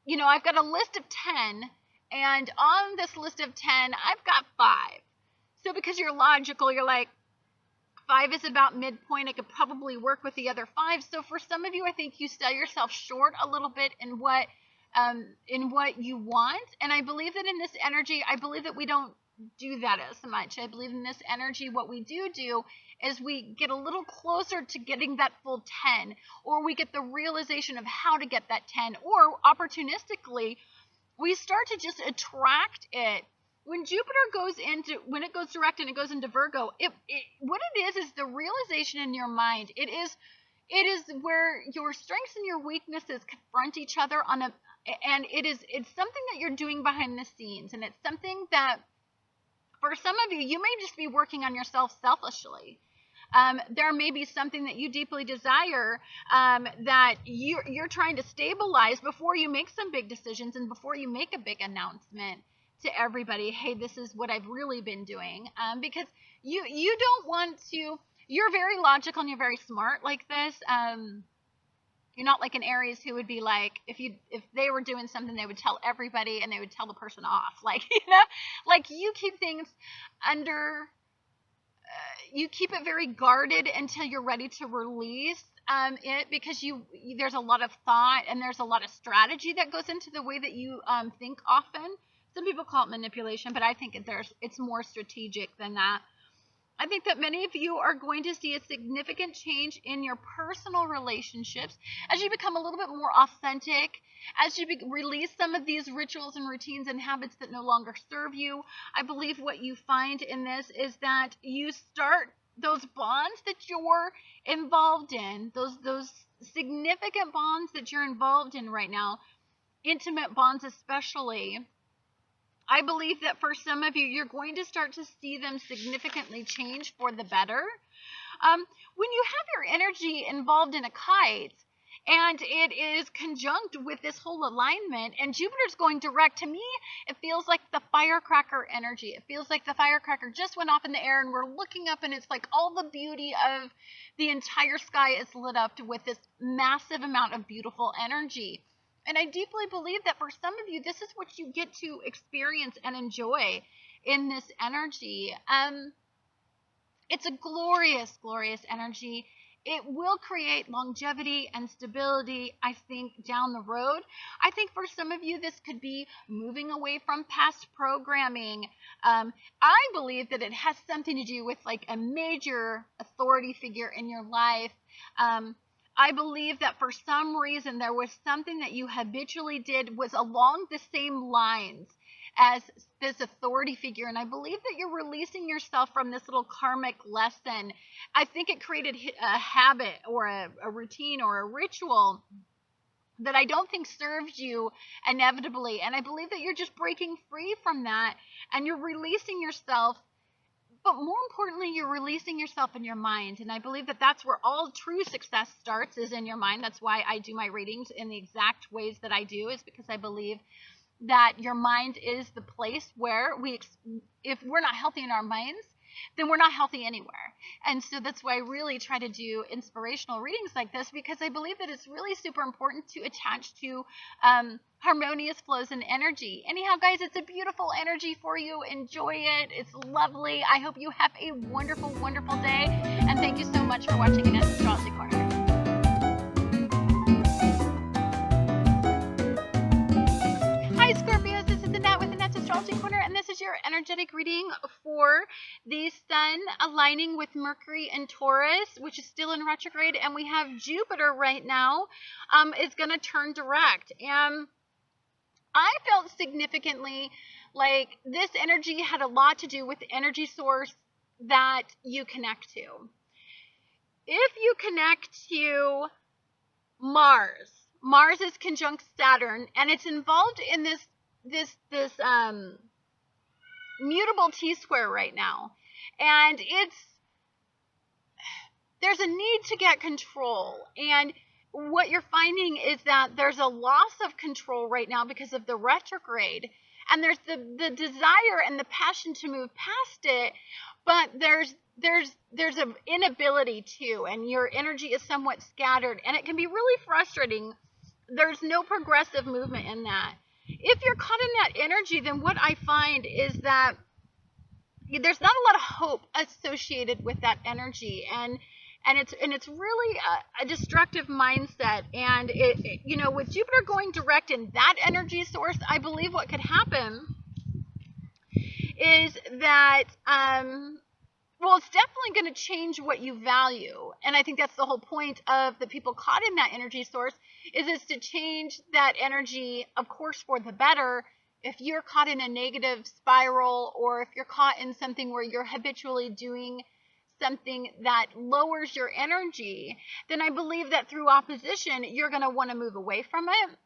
I've got a list of 10, and on this list of 10, I've got 5. So because you're logical, you're like, 5 is about midpoint. I could probably work with the other 5. So for some of you, I think you sell yourself short a little bit in what you want. And I believe that in this energy, I believe that we don't do that as much. I believe in this energy, what we do is we get a little closer to getting that full 10, or we get the realization of how to get that 10, or opportunistically, we start to just attract it. When when it goes direct and it goes into Virgo, what it is the realization in your mind. It is where your strengths and your weaknesses confront each other and it's something that you're doing behind the scenes, and it's something that for some of you may just be working on yourself selfishly. There may be something that you deeply desire that you're trying to stabilize before you make some big decisions and before you make a big announcement to everybody. Hey, this is what I've really been doing. Because you don't want to. You're very logical and you're very smart like this. You're not like an Aries who would be like, if they were doing something, they would tell everybody and they would tell the person off. Like, like you keep things under. You keep it very guarded until you're ready to release it, because there's a lot of thought and there's a lot of strategy that goes into the way that you think often. Some people call it manipulation, but I think it's more strategic than that. I think that many of you are going to see a significant change in your personal relationships as you become a little bit more authentic, as you release some of these rituals and routines and habits that no longer serve you. I believe what you find in this is that you start those bonds that you're involved in, those significant bonds that you're involved in right now, intimate bonds especially. I believe that for some of you, you're going to start to see them significantly change for the better. When you have your energy involved in a kite, and it is conjunct with this whole alignment, and Jupiter's going direct, to me, it feels like the firecracker energy. It feels like the firecracker just went off in the air, and we're looking up, and it's like all the beauty of the entire sky is lit up with this massive amount of beautiful energy. And I deeply believe that for some of you, this is what you get to experience and enjoy in this energy. It's a glorious, glorious energy. It will create longevity and stability, I think, down the road. I think for some of you, this could be moving away from past programming. I believe that it has something to do with like a major authority figure in your life. I believe that for some reason there was something that you habitually did was along the same lines as this authority figure, and I believe that you're releasing yourself from this little karmic lesson. I think it created a habit or a routine or a ritual that I don't think served you inevitably, and I believe that you're just breaking free from that, and you're releasing yourself. But more importantly, you're releasing yourself in your mind. And I believe that that's where all true success starts, is in your mind. That's why I do my readings in the exact ways that I do, is because I believe that your mind is the place where if we're not healthy in our minds, then we're not healthy anywhere. And so that's why I really try to do inspirational readings like this, because I believe that it's really super important to attach to harmonious flows and energy. Anyhow, guys, it's a beautiful energy for you. Enjoy it. It's lovely. I hope you have a wonderful, wonderful day. And thank you so much for watching Annette's Astrology Corner. Hi, Scorpios. This is Annette with Annette's Astrology Corner, and this is your energetic reading for the Sun aligning with Mercury and Taurus, which is still in retrograde, and we have Jupiter right now is going to turn direct. And I felt significantly like this energy had a lot to do with the energy source that you connect to. If you connect to Mars is conjunct Saturn, and it's involved in this mutable T-square right now. And there's a need to get control. And what you're finding is that there's a loss of control right now because of the retrograde. And there's the desire and the passion to move past it, but there's an inability to, and your energy is somewhat scattered, and it can be really frustrating. There's no progressive movement in that. If you're caught in that energy, then what I find is that there's not a lot of hope associated with that energy, and it's really a destructive mindset. And it with Jupiter going direct in that energy source, I believe what could happen is that it's definitely going to change what you value. And I think that's the whole point of the people caught in that energy source is to change that energy, of course, for the better. If you're caught in a negative spiral, or if you're caught in something where you're habitually doing something that lowers your energy, then I believe that through opposition, you're going to want to move away from it.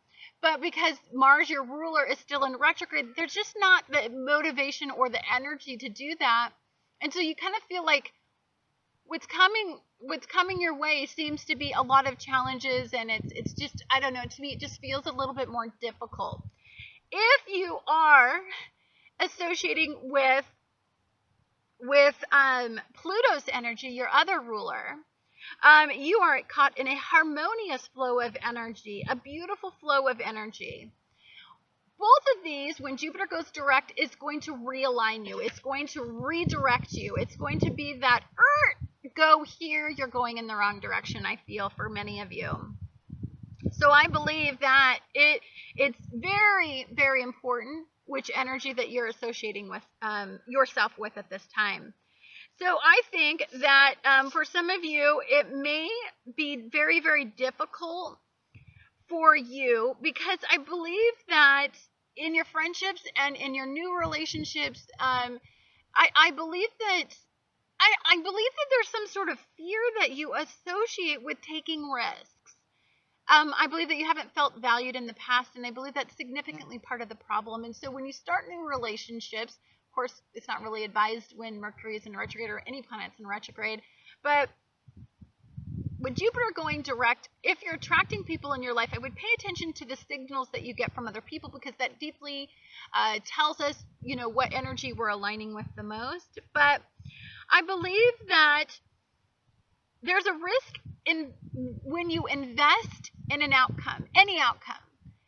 But because Mars, your ruler, is still in retrograde, there's just not the motivation or the energy to do that. And so you kind of feel like what's coming your way seems to be a lot of challenges, and it's just, I don't know, to me it just feels a little bit more difficult. If you are associating with Pluto's energy, your other ruler, you are caught in a harmonious flow of energy, a beautiful flow of energy. Both of these, when Jupiter goes direct, is going to realign you. It's going to redirect you. It's going to be that, go here, you're going in the wrong direction, I feel, for many of you. So I believe that it's very, very important which energy that you're associating with yourself with at this time. So I think that for some of you, it may be very, very difficult for you, because I believe that in your friendships and in your new relationships, I believe that there's some sort of fear that you associate with taking risks. I believe that you haven't felt valued in the past, and I believe that's significantly part of the problem. And so when you start new relationships, of course, it's not really advised when Mercury is in retrograde or any planets in retrograde, but with Jupiter going direct, if you're attracting people in your life, I would pay attention to the signals that you get from other people, because that deeply tells us, what energy we're aligning with the most. But I believe that there's a risk when you invest in an outcome, any outcome.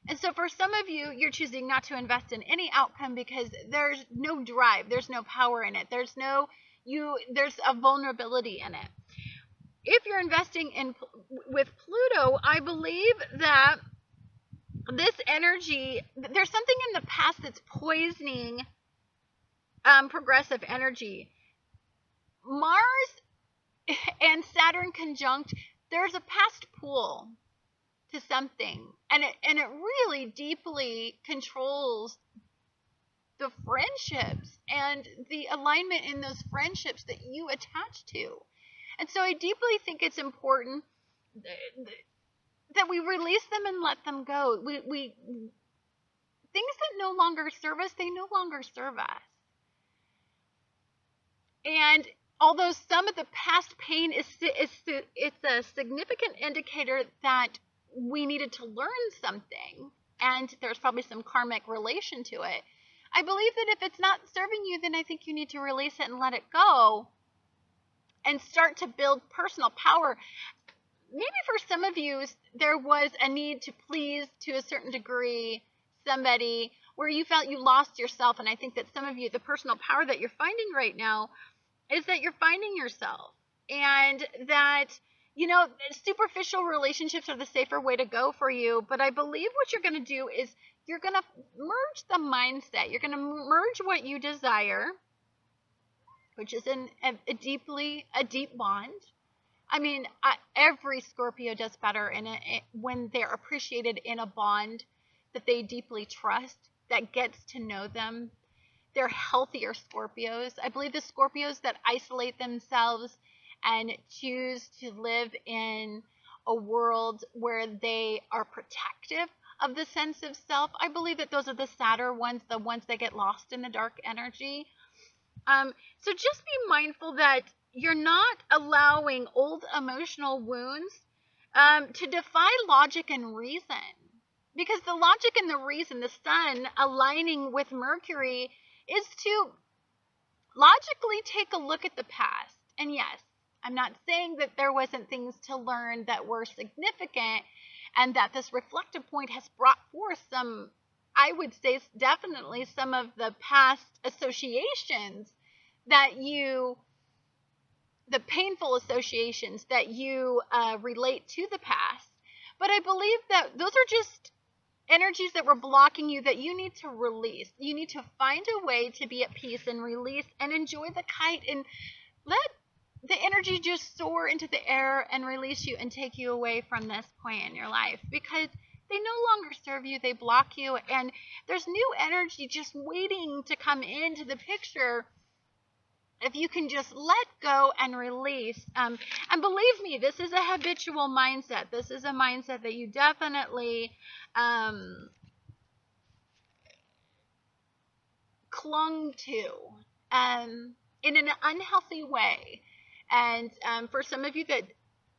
And so for some of you, you're choosing not to invest in any outcome because there's no drive, there's no power in it, there's a vulnerability in it. If you're investing with Pluto, I believe that this energy, there's something in the past that's poisoning progressive energy. Mars and Saturn conjunct, there's a past pull to something, and it really deeply controls the friendships and the alignment in those friendships that you attach to. And so I deeply think it's important that we release them and let them go. We things that no longer serve us, they no longer serve us. And although some of the past pain it's a significant indicator that we needed to learn something, and there's probably some karmic relation to it, I believe that if it's not serving you, then I think you need to release it and let it go and start to build personal power. Maybe for some of you, there was a need to please, to a certain degree, somebody where you felt you lost yourself. And I think that some of you, the personal power that you're finding right now is that you're finding yourself, and that, you know, superficial relationships are the safer way to go for you. But I believe what you're going to do is you're going to merge the mindset. You're going to merge what you desire, which is a deep bond. I mean, every Scorpio does better when they're appreciated in a bond that they deeply trust, that gets to know them. They're healthier Scorpios. I believe the Scorpios that isolate themselves and choose to live in a world where they are protective of the sense of self, I believe that those are the sadder ones, the ones that get lost in the dark energy. So just be mindful that you're not allowing old emotional wounds to defy logic and reason. Because the logic and the reason, the sun aligning with Mercury, is to logically take a look at the past. And yes, I'm not saying that there wasn't things to learn that were significant, and that this reflective point has brought forth some, I would say definitely some of the past associations that the painful associations that you relate to the past. But I believe that those are just energies that were blocking you that you need to release. You need to find a way to be at peace and release and enjoy the kite and let the energy just soar into the air and release you and take you away from this point in your life, because they no longer serve you. They block you, and there's new energy just waiting to come into the picture if you can just let go and release. And believe me, this is a habitual mindset. This is a mindset that you definitely clung to in an unhealthy way. And for some of you that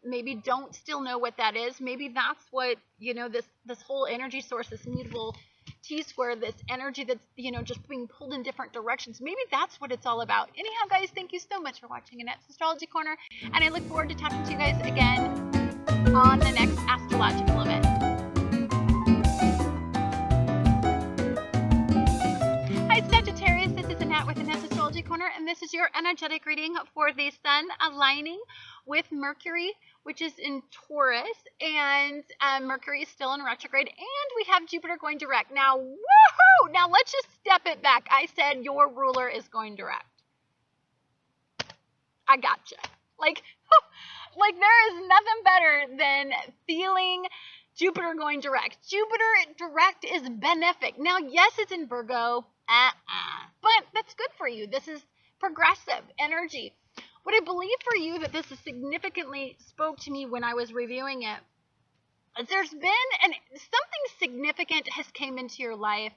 maybe don't still know what that is, maybe that's what, you know, this whole energy source, this mutable T-square, this energy that's, you know, just being pulled in different directions. Maybe that's what it's all about. Anyhow, guys, thank you so much for watching Annette's Astrology Corner, and I look forward to talking to you guys again on the next astrological event. Hi, Sagittarius. This is Annette with Annette's Astrology Corner, and this is your energetic reading for the sun aligning with Mercury, which is in Taurus, and Mercury is still in retrograde, and we have Jupiter going direct. Now, woohoo! Now let's just step it back. I said your ruler is going direct. I gotcha. Like there is nothing better than feeling Jupiter going direct. Jupiter direct is benefic. Now, yes, it's in Virgo, but that's good for you. This is progressive energy. What I believe for you that this is significantly spoke to me when I was reviewing it is there's been something significant has came into your life,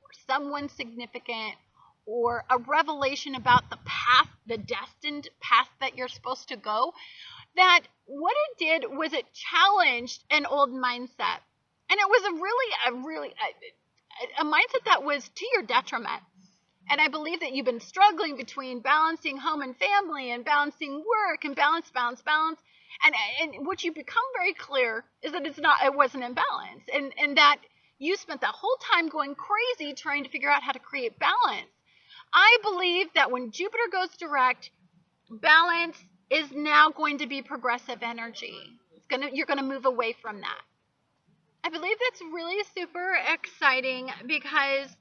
or someone significant, or a revelation about the path, the destined path that you're supposed to go, that what it did was it challenged an old mindset. And it was a mindset that was to your detriment. And I believe that you've been struggling between balancing home and family and balancing work and balance. And what you become very clear is that it wasn't in balance. And that you spent that whole time going crazy trying to figure out how to create balance. I believe that when Jupiter goes direct, balance is now going to be progressive energy. You're going to move away from that. I believe that's really super exciting, because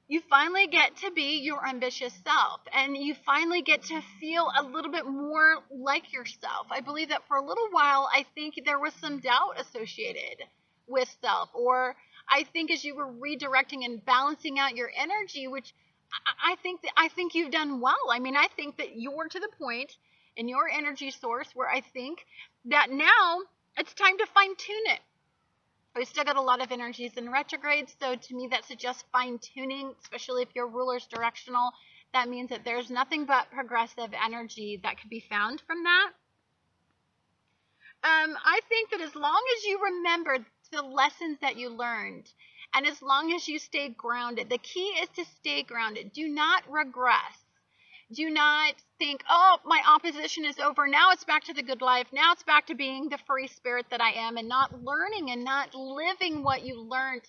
you finally get to be your ambitious self, and you finally get to feel a little bit more like yourself. I believe that for a little while, I think there was some doubt associated with self, or I think as you were redirecting and balancing out your energy, which I think you've done well. I mean, I think that you're to the point in your energy source where I think that now it's time to fine tune it. We still got a lot of energies in retrograde, so to me that suggests fine-tuning, especially if your ruler's directional. That means that there's nothing but progressive energy that could be found from that. I think that as long as you remember the lessons that you learned, And as long as you stay grounded, the key is to stay grounded. Do not regress. Do not think, oh, my opposition is over. Now it's back to the good life. Now it's back to being the free spirit that I am and not learning and not living what you learned.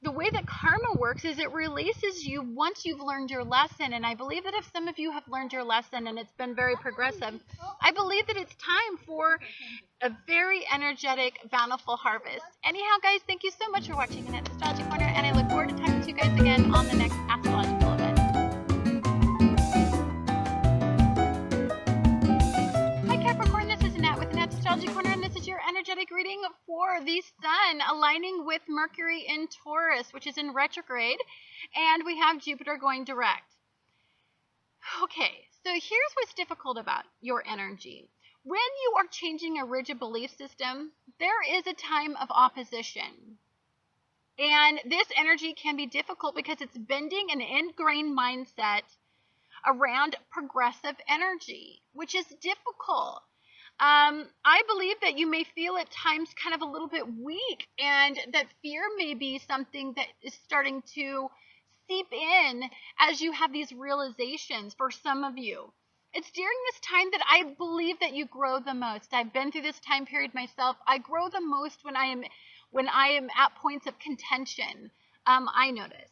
The way that karma works is it releases you once you've learned your lesson. And I believe that if some of you have learned your lesson and it's been very progressive, I believe that it's time for a very energetic, bountiful harvest. Anyhow, guys, thank you so much for watching Annette's Astrology Corner, and I look forward to talking to you guys again on the next astrological event. Hi, Capricorn. This is Annette with Annette's Astrology Corner, and this is your energetic reading for the Sun aligning with Mercury in Taurus, which is in retrograde, and we have Jupiter going direct. Okay, so here's what's difficult about your energy. When you are changing a rigid belief system, there is a time of opposition. And this energy can be difficult because it's bending an ingrained mindset around progressive energy, which is difficult. I believe that you may feel at times kind of a little bit weak, and that fear may be something that is starting to seep in as you have these realizations for some of you. It's during this time that I believe that you grow the most. I've been through this time period myself. I grow the most when I am at points of contention. I notice.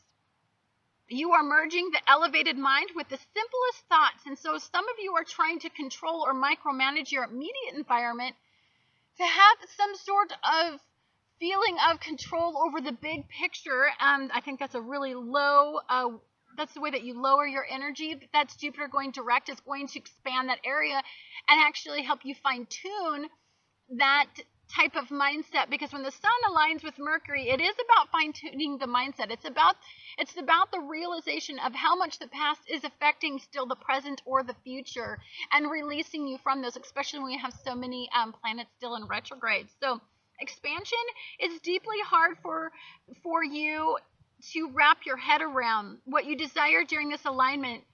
You are merging the elevated mind with the simplest thoughts. And so some of you are trying to control or micromanage your immediate environment to have some sort of feeling of control over the big picture. And I think that's a really low that's the way that you lower your energy. That's Jupiter going direct is going to expand that area and actually help you fine tune that type of mindset, because when the Sun aligns with Mercury, it is about fine tuning the mindset. It's about the realization of how much the past is affecting still the present or the future, and releasing you from those, especially when we have so many planets still in retrograde. So expansion is deeply hard for you to wrap your head around. What you desire during this alignment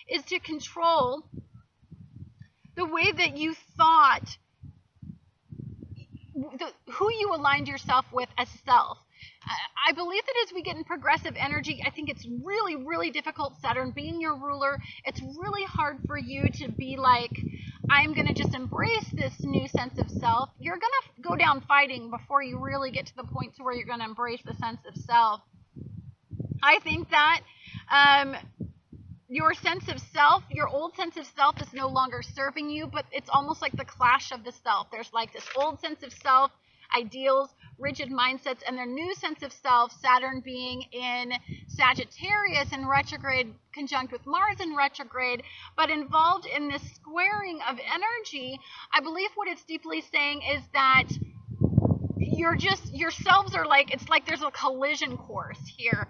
is to control the way that you thought, who you aligned yourself with as self. I believe that as we get in progressive energy, I think it's really, really difficult, Saturn being your ruler, it's really hard for you to be like, I'm going to just embrace this new sense of self. You're going to go down fighting before you really get to the point to where you're going to embrace the sense of self. I think that your sense of self, your old sense of self is no longer serving you, but it's almost like the clash of the self. There's like this old sense of self, ideals, rigid mindsets, and their new sense of self, Saturn being in Sagittarius in retrograde, conjunct with Mars in retrograde, but involved in this squaring of energy. I believe what it's deeply saying is that yourselves are like, it's like there's a collision course here.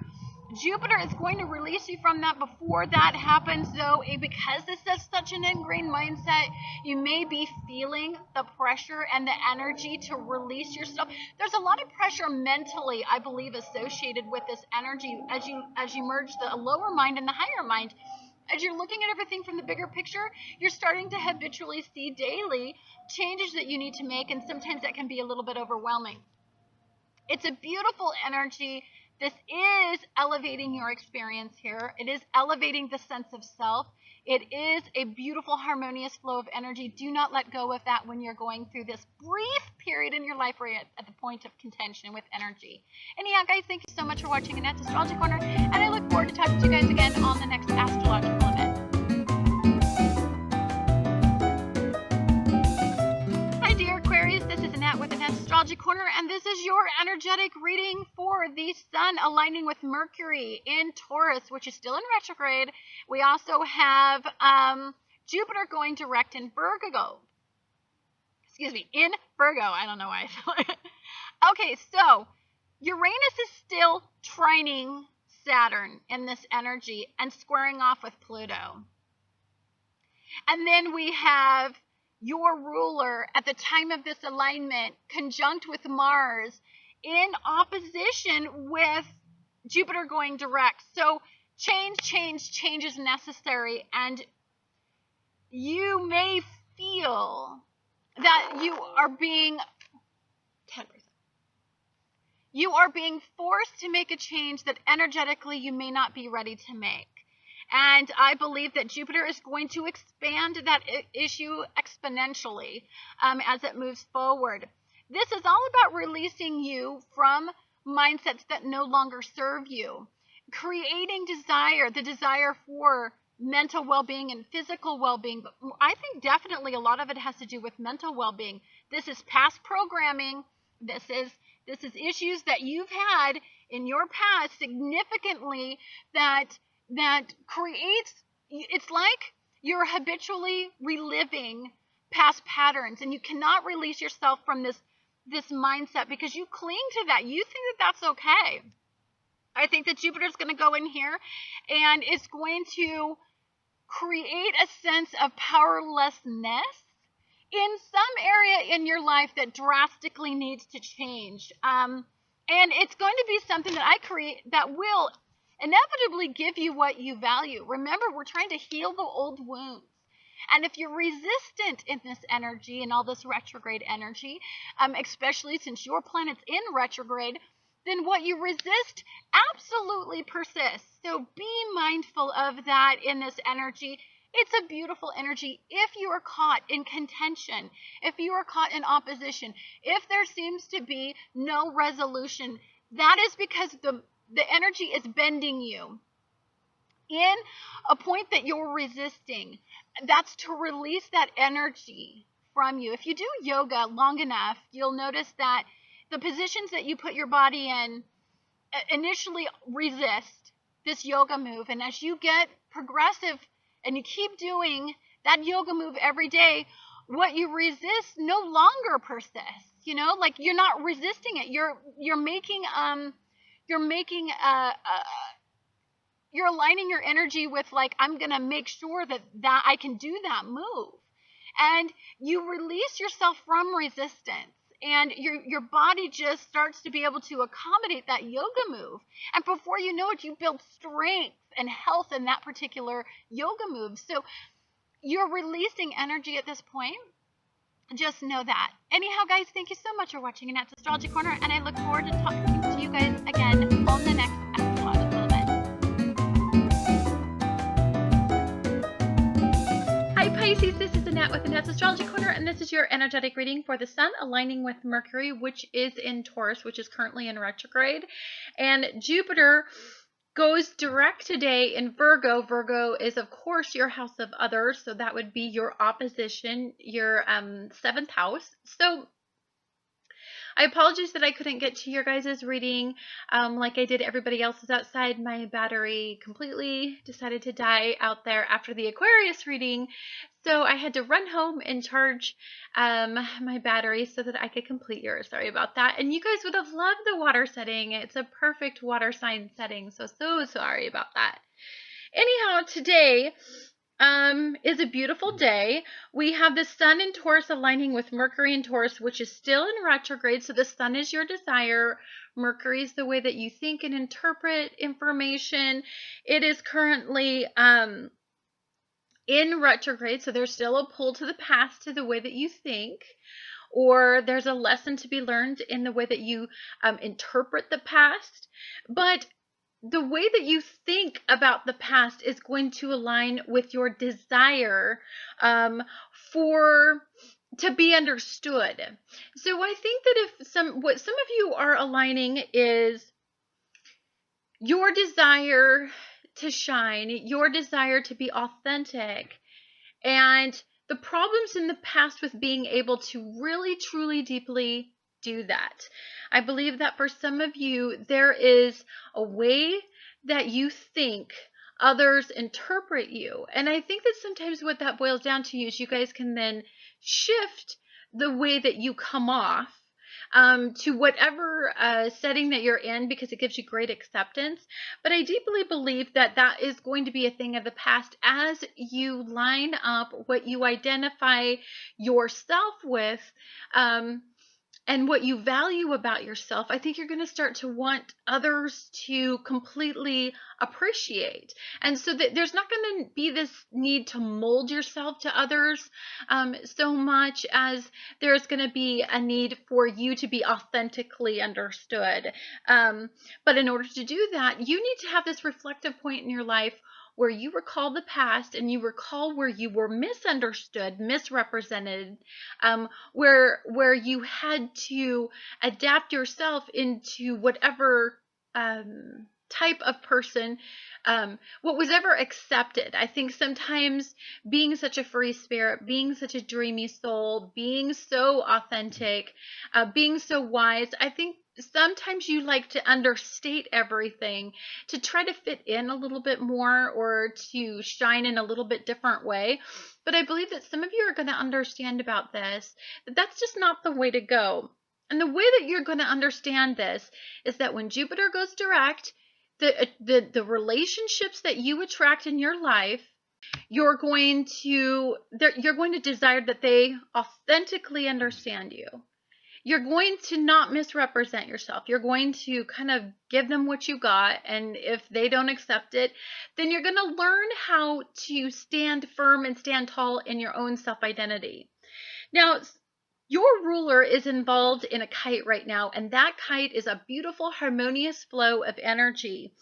Jupiter is going to release you from that. Before that happens, though, because this is such an ingrained mindset, you may be feeling the pressure and the energy to release yourself. There's a lot of pressure mentally, I believe, associated with this energy as you merge the lower mind and the higher mind. As you're looking at everything from the bigger picture, you're starting to habitually see daily changes that you need to make, and sometimes that can be a little bit overwhelming. It's a beautiful energy. This is elevating your experience here. It is elevating the sense of self. It is a beautiful, harmonious flow of energy. Do not let go of that when you're going through this brief period in your life where you're at the point of contention with energy. Anyhow, guys, thank you so much for watching Annette's Astrology Corner, and I look forward to talking to you guys again on the next astrological event. Hi, dear Aquarius. This is Annette with Annette's Astrology Corner, and this is your energetic reading for the Sun aligning with Mercury in Taurus, which is still in retrograde. We also have Jupiter going direct in Virgo. In Virgo. I don't know why I thought it. Okay, so Uranus is still trining Saturn in this energy and squaring off with Pluto. And then we have your ruler at the time of this alignment conjunct with Mars in opposition with Jupiter going direct. So change is necessary, and you may feel that you are being 10%. You are being forced to make a change that energetically you may not be ready to make. And I believe that Jupiter is going to expand that issue exponentially as it moves forward. This is all about releasing you from mindsets that no longer serve you, creating desire, the desire for mental well-being and physical well-being. But I think definitely a lot of it has to do with mental well-being. This is past programming. This is issues that you've had in your past significantly that creates, it's like you're habitually reliving past patterns, and you cannot release yourself from this mindset because you cling to that. You think that that's okay. I think that Jupiter's going to go in here and it's going to create a sense of powerlessness in some area in your life that drastically needs to change. And it's going to be something that I create that will inevitably give you what you value. Remember, we're trying to heal the old wounds. And if you're resistant in this energy and all this retrograde energy, especially since your planet's in retrograde, then what you resist absolutely persists. So be mindful of that in this energy. It's a beautiful energy. If you are caught in contention, if you are caught in opposition, if there seems to be no resolution, that is because the energy is bending you in a point that you're resisting. That's to release that energy from you. If you do yoga long enough, you'll notice that the positions that you put your body in initially resist this yoga move. And as you get progressive and you keep doing that yoga move every day, what you resist no longer persists. You know, like you're not resisting it. You're aligning your energy with, like, I'm going to make sure that I can do that move. And you release yourself from resistance. And your body just starts to be able to accommodate that yoga move. And before you know it, you build strength and health in that particular yoga move. So you're releasing energy at this point. Just know that. Anyhow, guys, thank you so much for watching Annette's Astrology Corner, and I look forward to talking to you guys again on the next astrological event. Hi, Pisces. This is Annette with Annette's Astrology Corner, and this is your energetic reading for the Sun aligning with Mercury, which is in Taurus, which is currently in retrograde, and Jupiter goes direct today in Virgo. Virgo is, of course, your house of others, so that would be your opposition, your 7th house. So I apologize that I couldn't get to your guys' reading like I did everybody else's outside. My battery completely decided to die out there after the Aquarius reading, so I had to run home and charge my battery so that I could complete yours. Sorry about that. And you guys would have loved the water setting. It's a perfect water sign setting, so sorry about that. Anyhow, today is a beautiful day. We have the Sun in Taurus aligning with Mercury in Taurus, which is still in retrograde. So the Sun is your desire. Mercury is the way that you think and interpret information. It is currently in retrograde, so there's still a pull to the past, to the way that you think, or there's a lesson to be learned in the way that you interpret the past. But the way that you think about the past is going to align with your desire to be understood. So I think that what some of you are aligning is your desire to shine, your desire to be authentic, and the problems in the past with being able to really, truly, deeply do that. I believe that for some of you, there is a way that you think others interpret you. And I think that sometimes what that boils down to is you guys can then shift the way that you come off to whatever setting that you're in, because it gives you great acceptance. But I deeply believe that that is going to be a thing of the past as you line up what you identify yourself with and what you value about yourself, I think you're going to start to want others to completely appreciate. And so that there's not going to be this need to mold yourself to others so much as there's going to be a need for you to be authentically understood. But in order to do that, you need to have this reflective point in your life where you recall the past and you recall where you were misunderstood, misrepresented, where you had to adapt yourself into whatever type of person, what was ever accepted. I think sometimes being such a free spirit, being such a dreamy soul, being so authentic, being so wise, I think sometimes you like to understate everything to try to fit in a little bit more or to shine in a little bit different way. But I believe that some of you are going to understand about this, that that's just not the way to go. And the way that you're going to understand this is that when Jupiter goes direct, the relationships that you attract in your life, you're going to desire that they authentically understand you. You're going to not misrepresent yourself. You're going to kind of give them what you got. And if they don't accept it, then you're going to learn how to stand firm and stand tall in your own self-identity. Now, your ruler is involved in a kite right now, and that kite is a beautiful, harmonious flow of energy.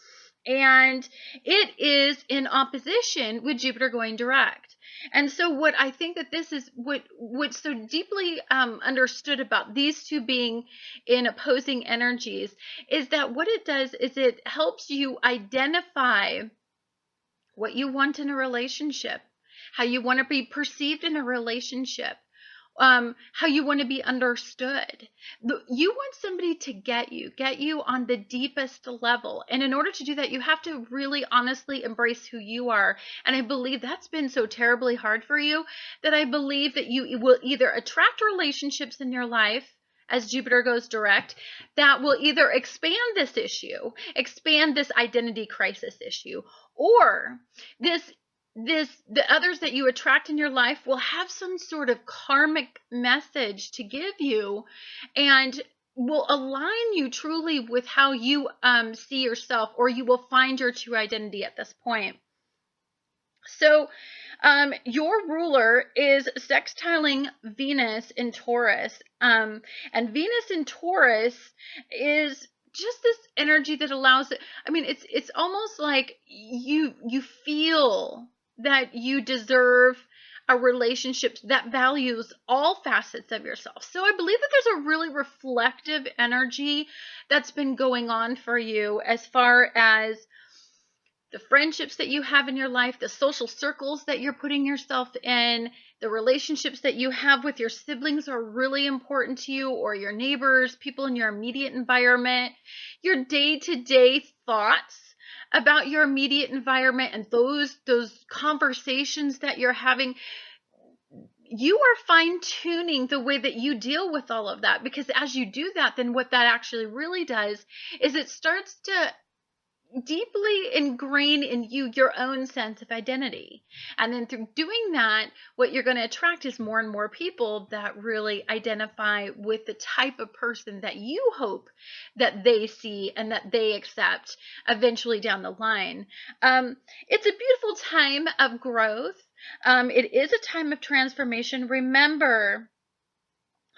And it is in opposition with Jupiter going direct. And so what I think that this is what's so deeply understood about these two being in opposing energies is that what it does is it helps you identify what you want in a relationship, how you want to be perceived in a relationship, how you want to be understood. You want somebody to get you on the deepest level. And in order to do that, you have to really honestly embrace who you are. And I believe that's been so terribly hard for you that I believe that you will either attract relationships in your life as Jupiter goes direct that will either expand this issue, expand this identity crisis issue, or the others that you attract in your life will have some sort of karmic message to give you and will align you truly with how you see yourself, or you will find your true identity at this point. So your ruler is sextiling Venus in Taurus, and Venus in Taurus is just this energy that allows it. I mean, it's almost like you feel that you deserve a relationship that values all facets of yourself. So I believe that there's a really reflective energy that's been going on for you as far as the friendships that you have in your life, the social circles that you're putting yourself in, the relationships that you have with your siblings are really important to you, or your neighbors, people in your immediate environment, your day-to-day thoughts about your immediate environment and those conversations that you're having. You are fine-tuning the way that you deal with all of that, because as you do that, then what that actually really does is it starts to deeply ingrain in you your own sense of identity. And then through doing that, what you're going to attract is more and more people that really identify with the type of person that you hope that they see and that they accept eventually down the line. It's a beautiful time of growth. It is a time of transformation. Remember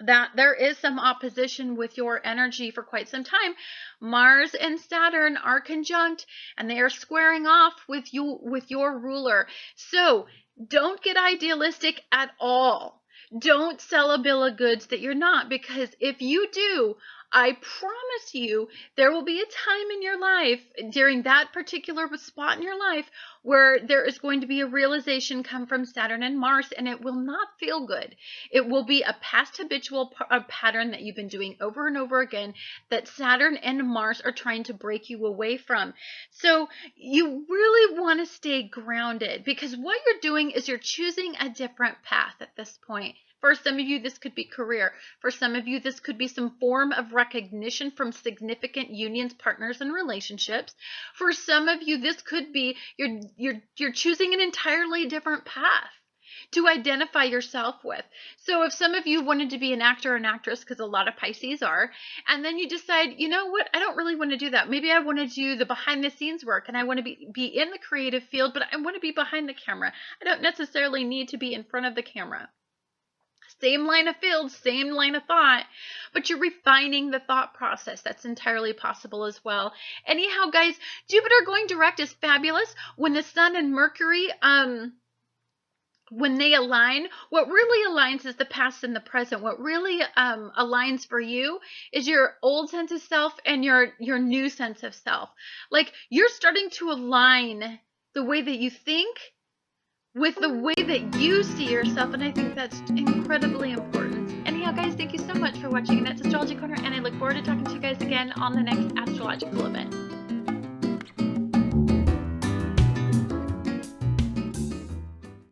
that there is some opposition with your energy for quite some time. Mars and Saturn are conjunct and they are squaring off with your ruler. So don't get idealistic at all. Don't sell a bill of goods that you're not, because if you do, I promise you there will be a time in your life during that particular spot in your life where there is going to be a realization come from Saturn and Mars, and it will not feel good. It will be a past habitual pattern that you've been doing over and over again that Saturn and Mars are trying to break you away from. So you really want to stay grounded, because what you're doing is you're choosing a different path at this point. For some of you, this could be career. For some of you, this could be some form of recognition from significant unions, partners, and relationships. For some of you, this could be you're choosing an entirely different path. to identify yourself with. So if some of you wanted to be an actor or an actress, because a lot of Pisces are, and then you decide, you know what, I don't really want to do that. Maybe I want to do the behind the scenes work, and I want to be in the creative field, but I want to be behind the camera. I don't necessarily need to be in front of the camera. Same line of field, same line of thought, but you're refining the thought process. That's entirely possible as well. Anyhow, guys, Jupiter going direct is fabulous. When the Sun and Mercury, when they align, what really aligns is the past and the present. What really aligns for you is your old sense of self and your new sense of self. Like, you're starting to align the way that you think with the way that you see yourself, and I think that's incredibly important. Anyhow, guys, thank you so much for watching Annette's Astrology Corner, and I look forward to talking to you guys again on the next astrological event.